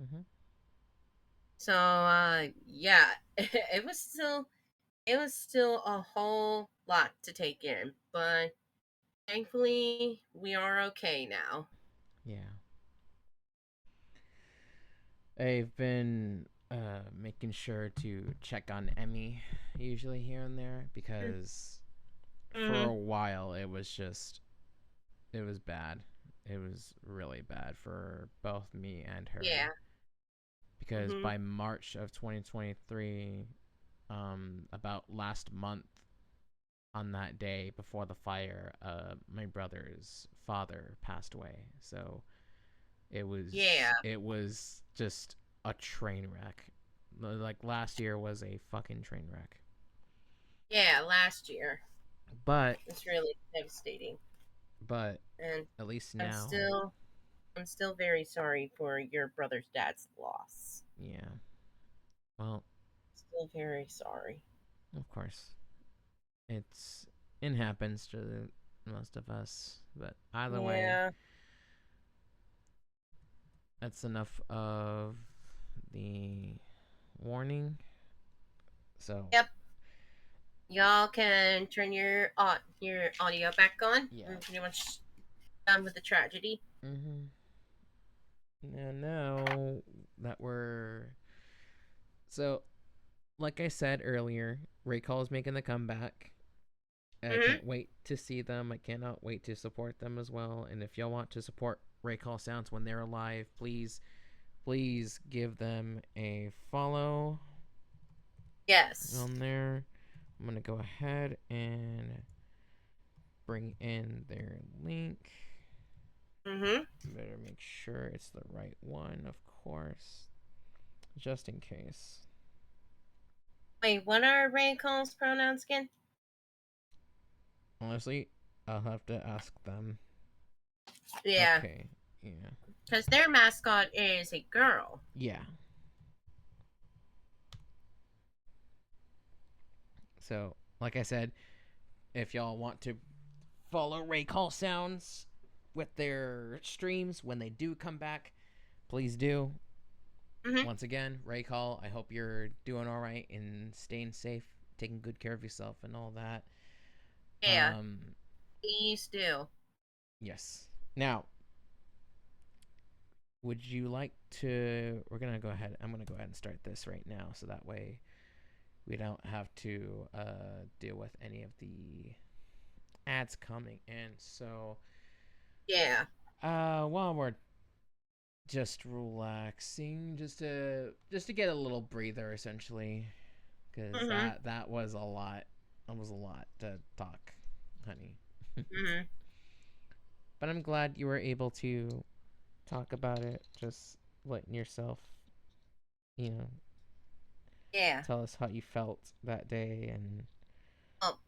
Mm-hmm.
So yeah, it was still a whole lot to take in, but thankfully we are okay now.
Yeah. I've been making sure to check on Emmy usually here and there because for
Mm-hmm.
a while it was bad. It was really bad for both me and her
Yeah.
because
Mm-hmm.
by March of 2023, about last month on that day before the fire, my brother's father passed away. So
Yeah.
it was just a train wreck. Like last year was a fucking train wreck.
Yeah. Last year,
But
it's really devastating,
but
and
at least
I'm
now,
still I'm still very sorry for your brother's dad's loss.
yeah. Well,
Still very sorry.
of course, it's it happens to most of us. But either way,
Yeah.
that's enough of the warning. So
Yep. Y'all can turn your audio back on.
yeah.
We're pretty much done with the tragedy.
Mm-hmm. Now that we're so, like I said earlier, Ray Call is making the comeback. I
Mm-hmm.
can't wait to see them. I cannot wait to support them as well. And if y'all want to support Ray Call Sounds when they're alive, please give them a follow
Yes.
on there. I'm gonna go ahead and bring in their link.
Mm-hmm.
Better make sure it's the right one, of course, just in case.
Wait, what are Ray Cole's pronouns again?
Honestly, I'll have to ask them.
Yeah,
Okay, yeah,
because their mascot is a girl.
yeah. So, like I said, if y'all want to follow Ray Call Sounds with their streams when they do come back, please do.
Mm-hmm.
Once again, Ray Call, I hope you're doing all right and staying safe, taking good care of yourself and all that.
Yeah,
Um,
please do.
yes. Now, would you like to? We're gonna go ahead. I'm gonna go ahead and start this right now, so that way we don't have to deal with any of the ads coming in. So,
Yeah.
while we're just relaxing, just to get a little breather, essentially, because
Mm-hmm.
that was a lot. That was a lot to talk, honey.
Mm-hmm.
But I'm glad you were able to talk about it. Just letting yourself, you know,
Yeah.
tell us how you felt that day, and
Well,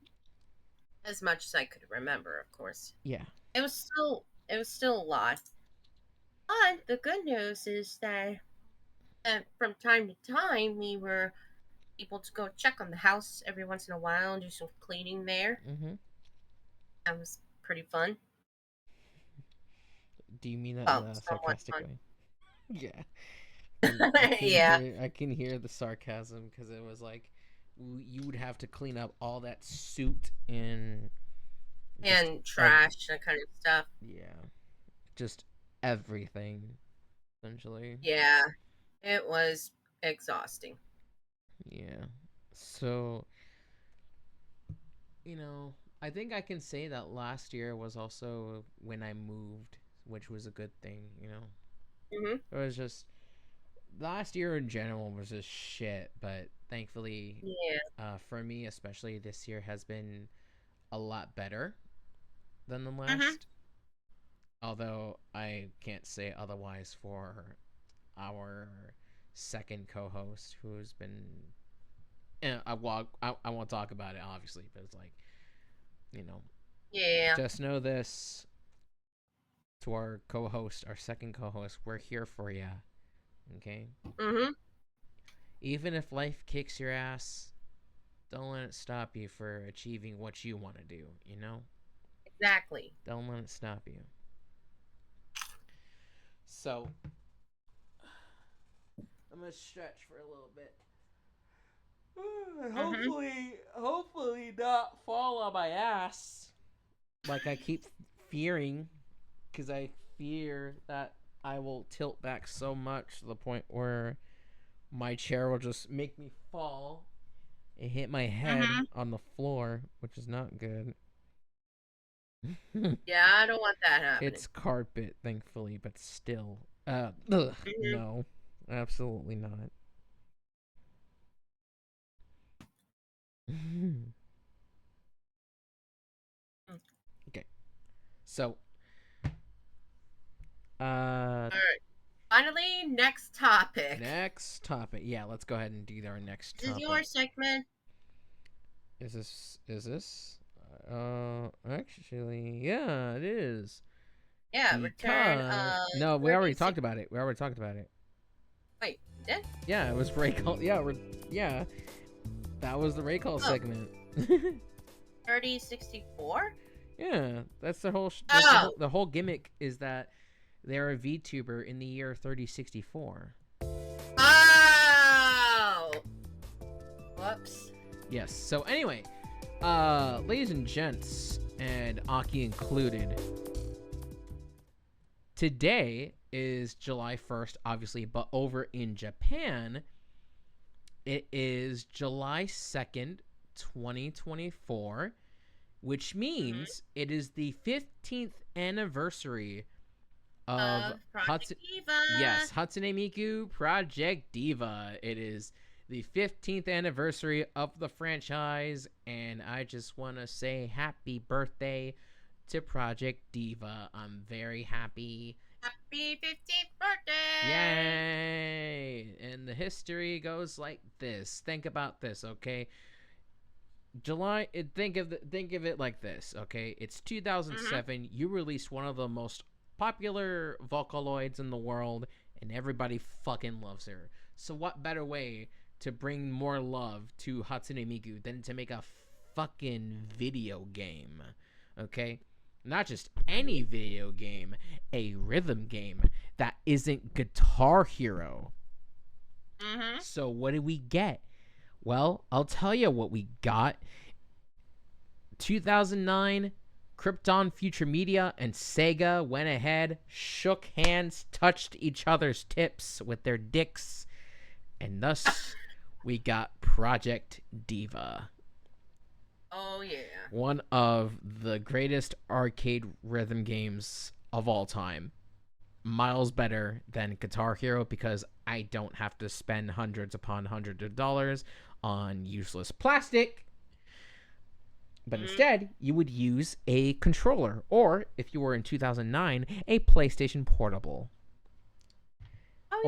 as much as I could remember, of course.
yeah.
It was still a lot. But the good news is that from time to time we were able to go check on the house every once in a while and do some cleaning there.
Mm-hmm.
That was pretty fun.
Do you mean that in
Well,
a
somewhat
sarcastic
fun.
way? Yeah. I can
Yeah,
hear the sarcasm because it was like you would have to clean up all that soot and just
and
every
trash, that kind of stuff.
yeah, just everything. essentially.
Yeah, it was exhausting.
Yeah. So, I think I can say that last year was also when I moved, which was a good thing.
Hmm.
It was just last year in general was just shit, but thankfully,
Yeah.
for me especially, this year has been a lot better than the
Hmm.
last. Although I can't say otherwise for our second co-host, who's been. I won't talk about it obviously, but it's like, you know,
Yeah.
just know this to our co-host, our second co-host, we're here for you. Okay.
Hmm.
Even if life kicks your ass, don't let it stop you for achieving what you want to do.
Exactly.
Don't let it stop you. So I'm gonna stretch for a little bit.
Hmm.
Hopefully not fall on my ass. Like I keep fearing, because I fear that I will tilt back so much to the point where my chair will just make me fall and hit my head
Hmm.
on the floor, which is not good.
Yeah, I don't want that happening.
It's carpet, thankfully, but still.
Hmm.
No, absolutely not. Okay, so, uh,
All right. Finally, next topic.
next topic. Yeah, let's go ahead and do our next
This is your
topic.
segment.
Is this? Actually, yeah, it is.
Yeah, return
Because
of
no, we already
36.
talked about it. We already talked about it.
Wait, did?
Yeah, it was Raycall. Yeah, that was the Raycall
Oh,
segment.
3064?
Yeah, that's the whole. That's the
Oh!
whole gimmick is that they're a VTuber in the year 3064.
Oh! Whoops.
Yes. So anyway, ladies and gents, and Aki included, today is July 1st, obviously, but over in Japan, it is July 2nd, 2024, which
Hmm.
means it is the 15th anniversary of
Of Project Diva.
Hatsune Miku Project Diva. It is the 15th anniversary of the franchise, and I just want to say happy birthday to Project Diva. I'm very happy.
Happy 15th birthday!
Yay! And the history goes like this. Think about this, okay? Think of it like this, okay? It's
Hmm.
2007. You released one of the most popular Vocaloids in the world, and everybody fucking loves her. So what better way to bring more love to Hatsune Miku than to make a fucking video game? Okay? Not just any video game, a rhythm game that isn't Guitar Hero.
Hmm.
So what did we get? Well, I'll tell you what we got. 2009, Krypton Future Media and Sega went ahead, shook hands, touched each other's tips with their dicks, and thus we got Project Diva.
Oh, yeah.
One of the greatest arcade rhythm games of all time. Miles better than Guitar Hero because I don't have to spend hundreds upon hundreds of dollars on useless plastic. But
Hmm.
instead, you would use a controller, or if you were in 2009, a PlayStation Portable.
Oh,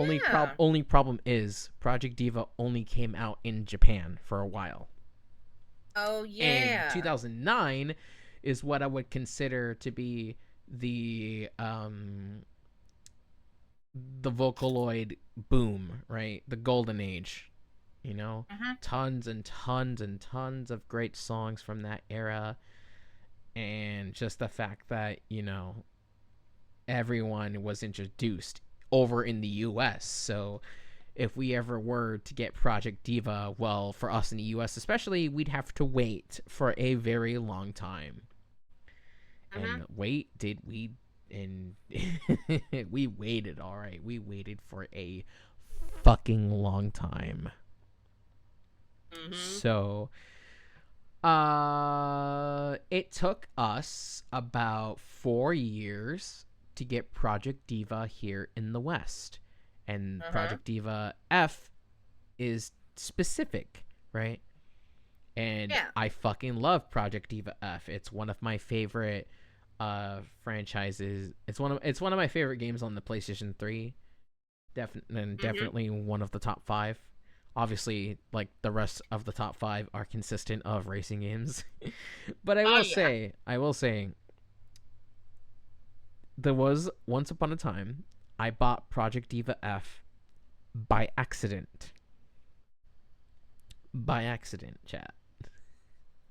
Only problem is Project Diva only came out in Japan for a while.
yeah. Oh,
And
yeah.
2009 is what I would consider to be the the Vocaloid boom, right? The golden age. You know,
Hmm.
tons and tons and tons of great songs from that era, and just the fact that everyone was introduced over in the US. So if we ever were to get Project Diva, well, for us in the US especially, we'd have to wait for a very long time.
Hmm.
And wait, did we and we waited. All right, we waited for a fucking long time.
Mm-hmm.
So, it took us about 4 years to get Project Diva here in the West, and
Uh-huh.
Project Diva F is specific, right? And
Yeah.
I fucking love Project Diva F. It's one of my favorite franchises. It's one of my favorite games on the PlayStation 3.
Mm-hmm.
Definitely one of the top 5. Obviously, like the rest of the top 5 are consistent of racing games. But
Oh yeah.
I will say there was once upon a time I bought Project Diva F by accident. By accident, chat.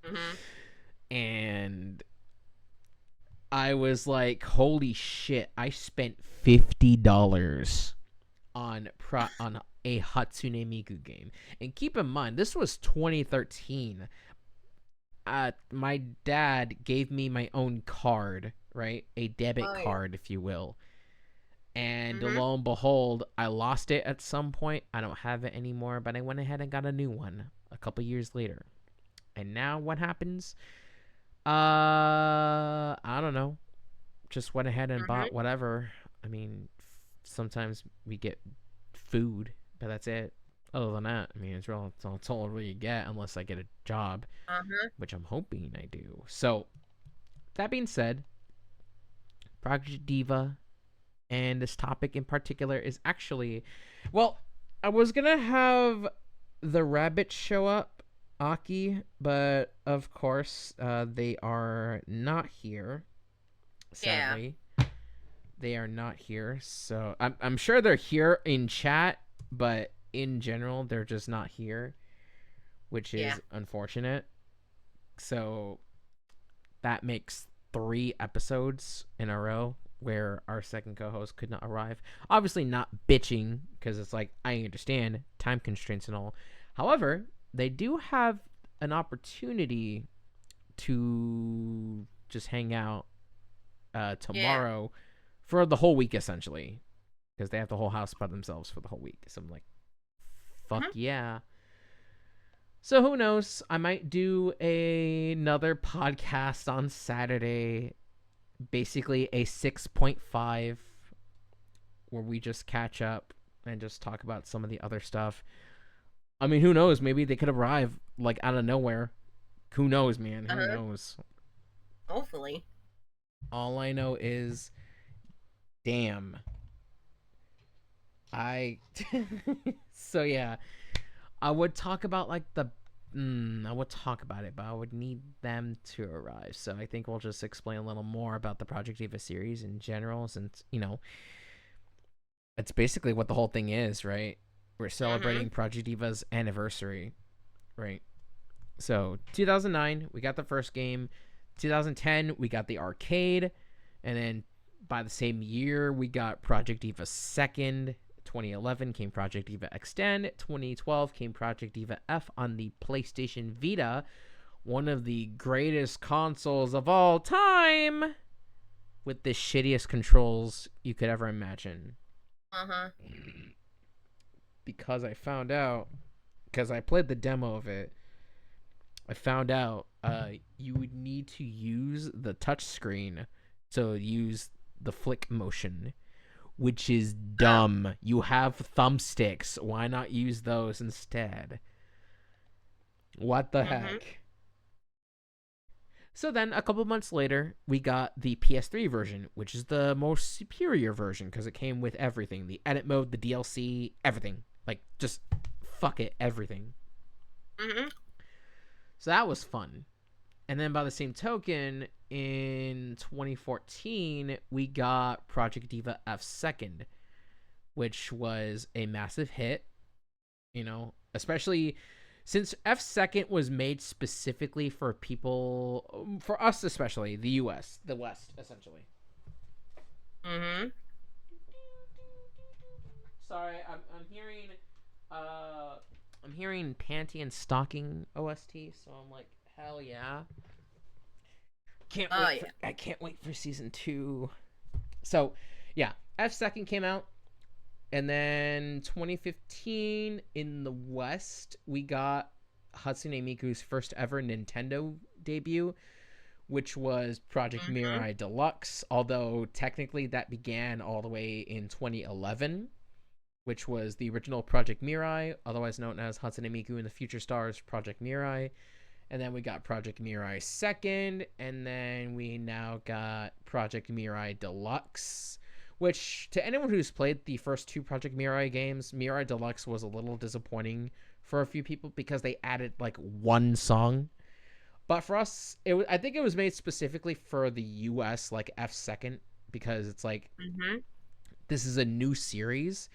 Mm-hmm.
And I was like, holy shit, I spent $50 on a Hatsune Miku game. And keep in mind, this was 2013. My dad gave me my own card, right? A debit
Oh yeah.
card, if you will. And
Mm-hmm.
lo and behold, I lost it at some point. I don't have it anymore, but I went ahead and got a new one a couple years later. And now what happens? I don't know. Just went ahead and
Mm-hmm.
bought whatever. I mean, sometimes we get food, but that's it. Other than that, I mean, it's all really you get unless I get a job,
Uh-huh.
which I'm hoping I do. So, that being said, Project Diva and this topic in particular is actually, well, I was gonna have the rabbit show up, Aki, but of course, they are not here,
Yeah.
sadly. They are not here. So I'm sure they're here in chat, but in general, they're just not here, which
Yeah.
is unfortunate. So that makes 3 episodes in a row where our second co-host could not arrive. Obviously, not bitching because it's like I understand time constraints and all. However, they do have an opportunity to just hang out
Yeah.
tomorrow for the whole week essentially because they have the whole house by themselves for the whole week. So I'm like, fuck
Mm-hmm.
yeah. So who knows? I might do another podcast on Saturday, basically a 6.5 where we just catch up and just talk about some of the other stuff. I mean, who knows? Maybe they could arrive like out of nowhere. Who knows, man? Who
Uh-huh.
knows?
Hopefully.
All I know is, damn. I. So yeah, I would talk about like the. I would talk about it, but I would need them to arrive. So I think we'll just explain a little more about the Project Diva series in general, since it's basically what the whole thing is, right? We're
Mm-hmm.
celebrating Project Diva's anniversary, right? So 2009, we got the first game. 2010, we got the arcade, and then by the same year, we got Project Diva second. 2011 came Project Diva Extend. 2012 came Project Diva F on the PlayStation Vita, one of the greatest consoles of all time, with the shittiest controls you could ever imagine.
Uh-huh.
Because I found out, because I played the demo of it, I found out you would need to use the touch screen to use the flick motion, which is
Oh.
dumb. You have thumbsticks. Why not use those instead? What the
Mm-hmm.
heck? So then, a couple months later, we got the PS3 version, which is the most superior version because it came with everything: the edit mode, the DLC, everything. Like, just fuck it, everything.
Mm-hmm.
So that was fun. And then by the same token, in 2014, we got Project Diva F Second, which was a massive hit, especially since F Second was made specifically for people, for us especially, the US, the West, essentially.
Mm-hmm.
Sorry, uh, I'm hearing Panty and Stocking OST, so I'm like, hell yeah.
Oh yeah.
I can't wait for season 2. So, yeah, F2 came out, and then 2015 in the West, we got Hatsune Miku's first ever Nintendo debut, which was Project
Mm-hmm.
Mirai Deluxe, although technically that began all the way in 2011, which was the original Project Mirai, otherwise known as Hatsune Miku and the Future Stars Project Mirai. And then we got Project Mirai Second, and then we now got Project Mirai Deluxe, which to anyone who's played the first two Project Mirai games, Mirai Deluxe was a little disappointing for a few people because they added like one song. But for us, I think it was made specifically for the US, like F2, because it's like
Mm-hmm.
this is a new series.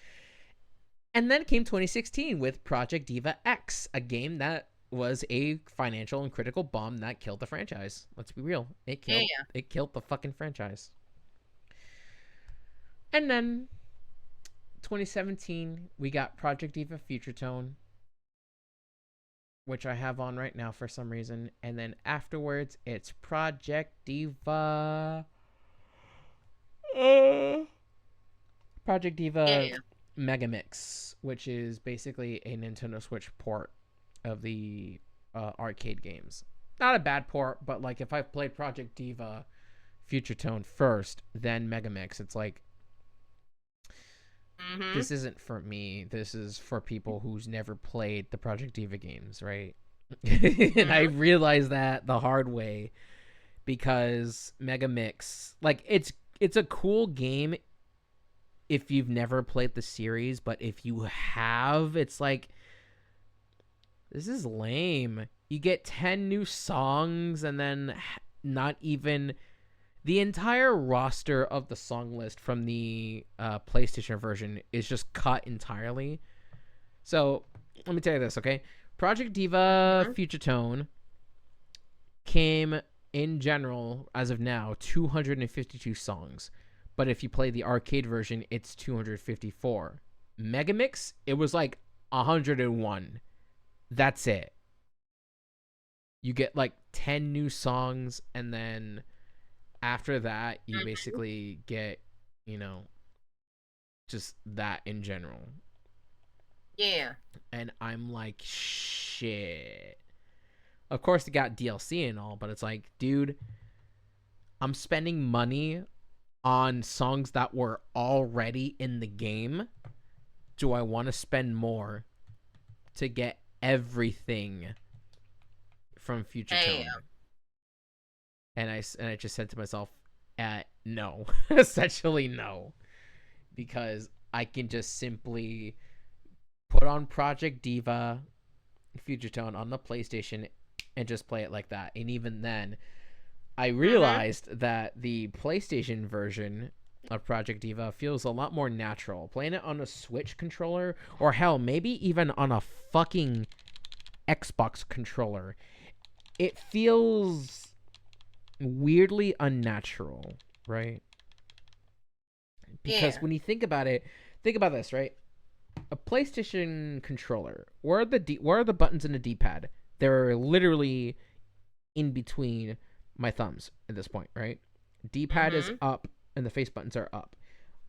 And then came 2016 with Project Diva X, a game that was a financial and critical bomb that killed the franchise. Let's be real.
Yeah.
It killed the fucking franchise. And then 2017, we got Project Diva Future Tone, which I have on right now for some reason. And then afterwards, it's Project Diva. Uh, Project Diva
Yeah.
Megamix, which is basically a Nintendo Switch port of the arcade games. Not a bad port, but like if I've played Project Diva Future Tone first, then Megamix, it's like
Mm-hmm.
this isn't for me. This is for people who's never played the Project Diva games, right? And I
Mm-hmm.
realized that the hard way because Megamix, like it's a cool game if you've never played the series, but if you have, it's like this is lame. You get 10 new songs and then not even the entire roster of the song list from the PlayStation version is just cut entirely. So, let me tell you this, okay? Project Diva
Mm-hmm.
Future Tone came in general as of now 252 songs. But if you play the arcade version, it's 254. Megamix, it was like 101. That's it. You get like 10 new songs, and then after that, you
Mm-hmm.
basically get, you know, just that in general.
Yeah.
And I'm like, shit. Of course, it got DLC and all, but it's like, dude, I'm spending money on songs that were already in the game. Do I want to spend more to get everything from Future Tone?
Yeah.
And I just said to myself, no, essentially no, because I can just simply put on Project Diva Future Tone on the PlayStation and just play it like that. And even then, I
Mm-hmm.
realized that the PlayStation version of Project Diva feels a lot more natural. Playing it on a Switch controller, or hell, maybe even on a fucking Xbox controller, it feels weirdly unnatural, right? Because
Yeah.
when you think about it, think about this, right? A PlayStation controller, where are the buttons in the D-pad? They're literally in between my thumbs at this point, right? D-pad is
Mm-hmm.
up and the face buttons are up.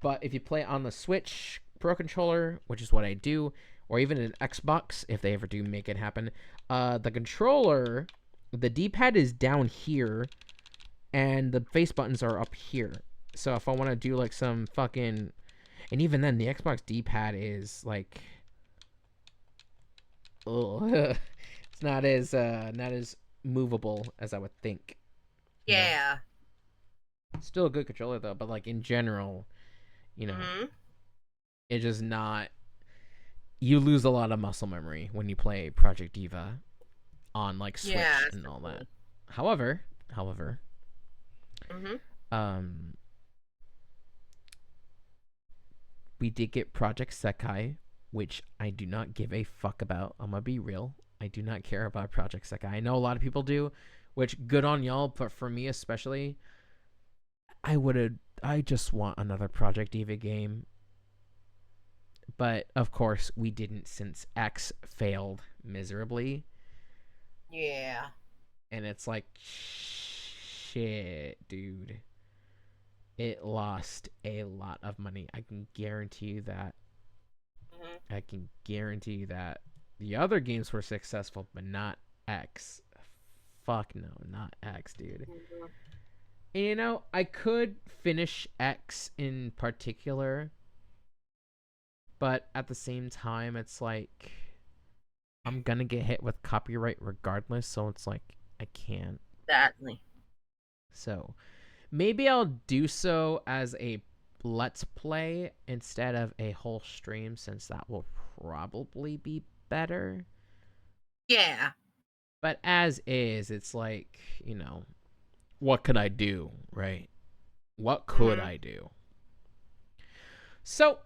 But if you play on the Switch Pro controller, which is what I do, or even an Xbox, if they ever do make it happen, the controller, the D-pad is down here, and the face buttons are up here. So if I want to do like some fucking, and even then, the Xbox D-pad is like, ugh, it's not as movable as I would think. You know,
Yeah.
still a good controller though, but like in general, you know,
Mm-hmm.
it just not. You lose a lot of muscle memory when you play Project Diva on like
Yeah.
Switch
That's
and
pretty
all that.
cool.
However,
Mm-hmm.
um, we did get Project Sekai, which I do not give a fuck about. I'm gonna be real. I do not care about Project Sekai. I know a lot of people do, which good on y'all, but for me especially, I would have. I just want another Project Diva game. But of course, we didn't since X failed miserably.
Yeah.
And it's like, shit, dude. it lost a lot of money. I can guarantee you that.
Mm-hmm.
I can guarantee you that the other games were successful, but not X. Fuck no, not X, dude.
Mm-hmm.
And you know, I could finish X in particular, but at the same time, it's like I'm gonna get hit with copyright regardless, so it's like I can't.
Exactly.
So maybe I'll do so as a let's play instead of a whole stream, since that will probably be better.
Yeah.
But as is, it's like, what could I do, right? What could
Mm-hmm.
I do? So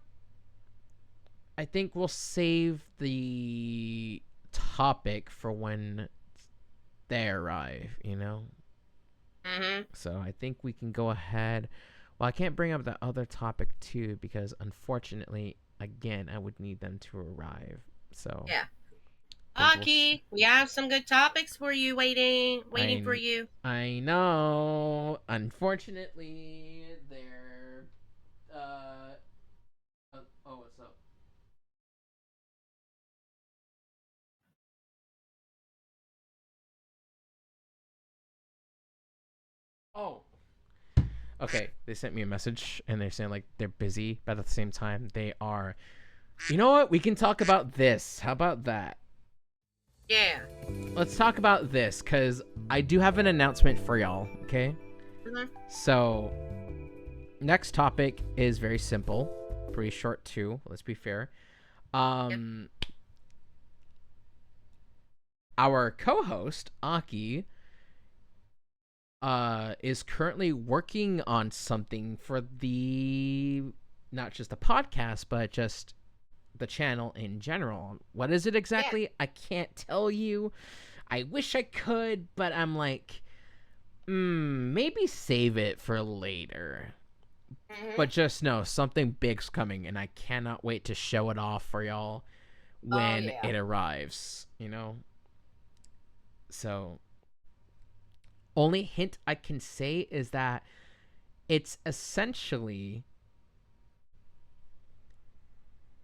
I think we'll save the topic for when they arrive.
Mm-hmm.
So I think we can go ahead. Well, I can't bring up the other topic too because unfortunately, again, I would need them to arrive. So
Yeah.
I think we'll.
Aki, we have some good topics for you waiting for
I
you.
I know. Unfortunately, they're. Uh. Oh, what's up? Oh, okay. They sent me a message and they're saying like they're busy, but at the same time they are. You know what? We can talk about this. How about that?
Yeah.
Let's talk about this because I do have an announcement for y'all. Okay.
Mm-hmm.
So, next topic is very simple, pretty short too. Let's be fair.
Yep.
Um, our co-host Aki is currently working on something for the not just the podcast but just the channel in general. What is it
Yeah.
exactly? I can't tell you. I wish I could, but I'm like, maybe save it for later.
Mm-hmm.
But just know something big's coming, and I cannot wait to show it off for y'all
Oh
when
yeah.
it arrives. So, only hint I can say is that it's essentially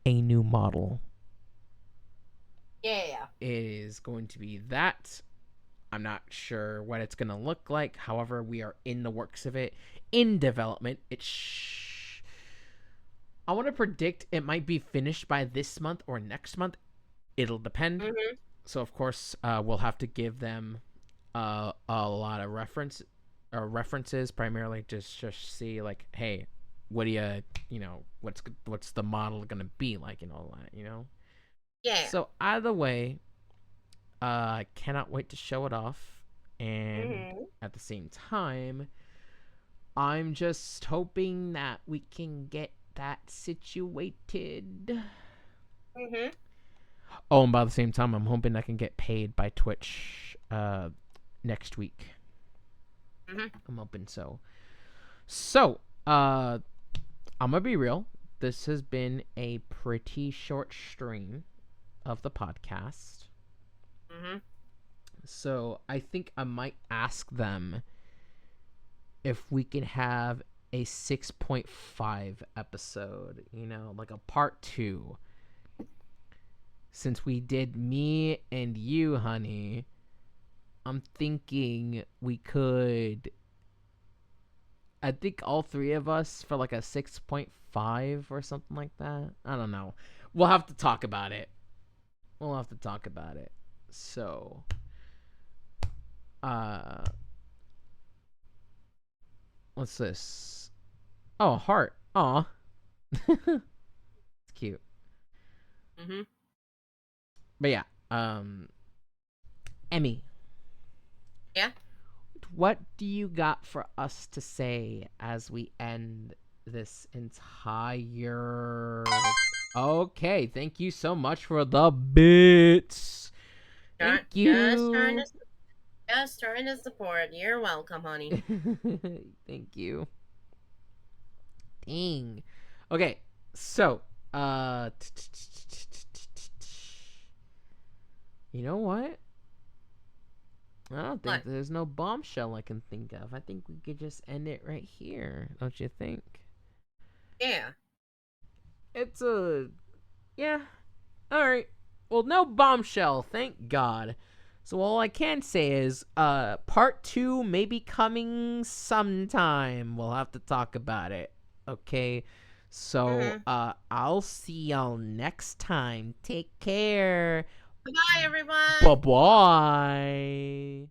a new model.
Yeah.
It is going to be that. I'm not sure what it's going to look like. However, we are in the works of it, in development. I want to predict it might be finished by this month or next month. It'll depend.
Mm-hmm.
So, of course, we'll have to give them a lot of references, primarily just see like, hey, what do what's the model gonna be like and all that.
Yeah.
So either way, I cannot wait to show it off, and
Mm-hmm.
at the same time, I'm just hoping that we can get that situated.
Mm-hmm.
Oh, and by the same time, I'm hoping I can get paid by Twitch next week.
Mm-hmm.
I'm hoping so. So, I'm gonna be real. This has been a pretty short stream of the podcast.
Mm-hmm.
So I think I might ask them if we can have a 6.5 episode, like a part 2. Since we did me and you, honey, I'm thinking we could. I think all three of us for like a 6.5 or something like that. I don't know. We'll have to talk about it. So, uh, what's this? Oh, heart. Aw. It's cute.
Mm-hmm.
But yeah, Emmy,
Yeah.
what do you got for us to say as we end this entire. Okay, thank you so much for the bits. Thank
Just trying
you.
to just trying to support. You're welcome, honey.
Thank you. Dang. Okay, so, you know what? I don't think
What?
there's no bombshell I can think of. I think we could just end it right here. Don't you think?
Yeah.
It's a yeah. All right. Well, no bombshell, thank God. So all I can say is part 2 may be coming sometime. We'll have to talk about it. Okay? So
Mm-hmm.
I'll see y'all next time. Take care.
Bye, everyone.
Bye-bye.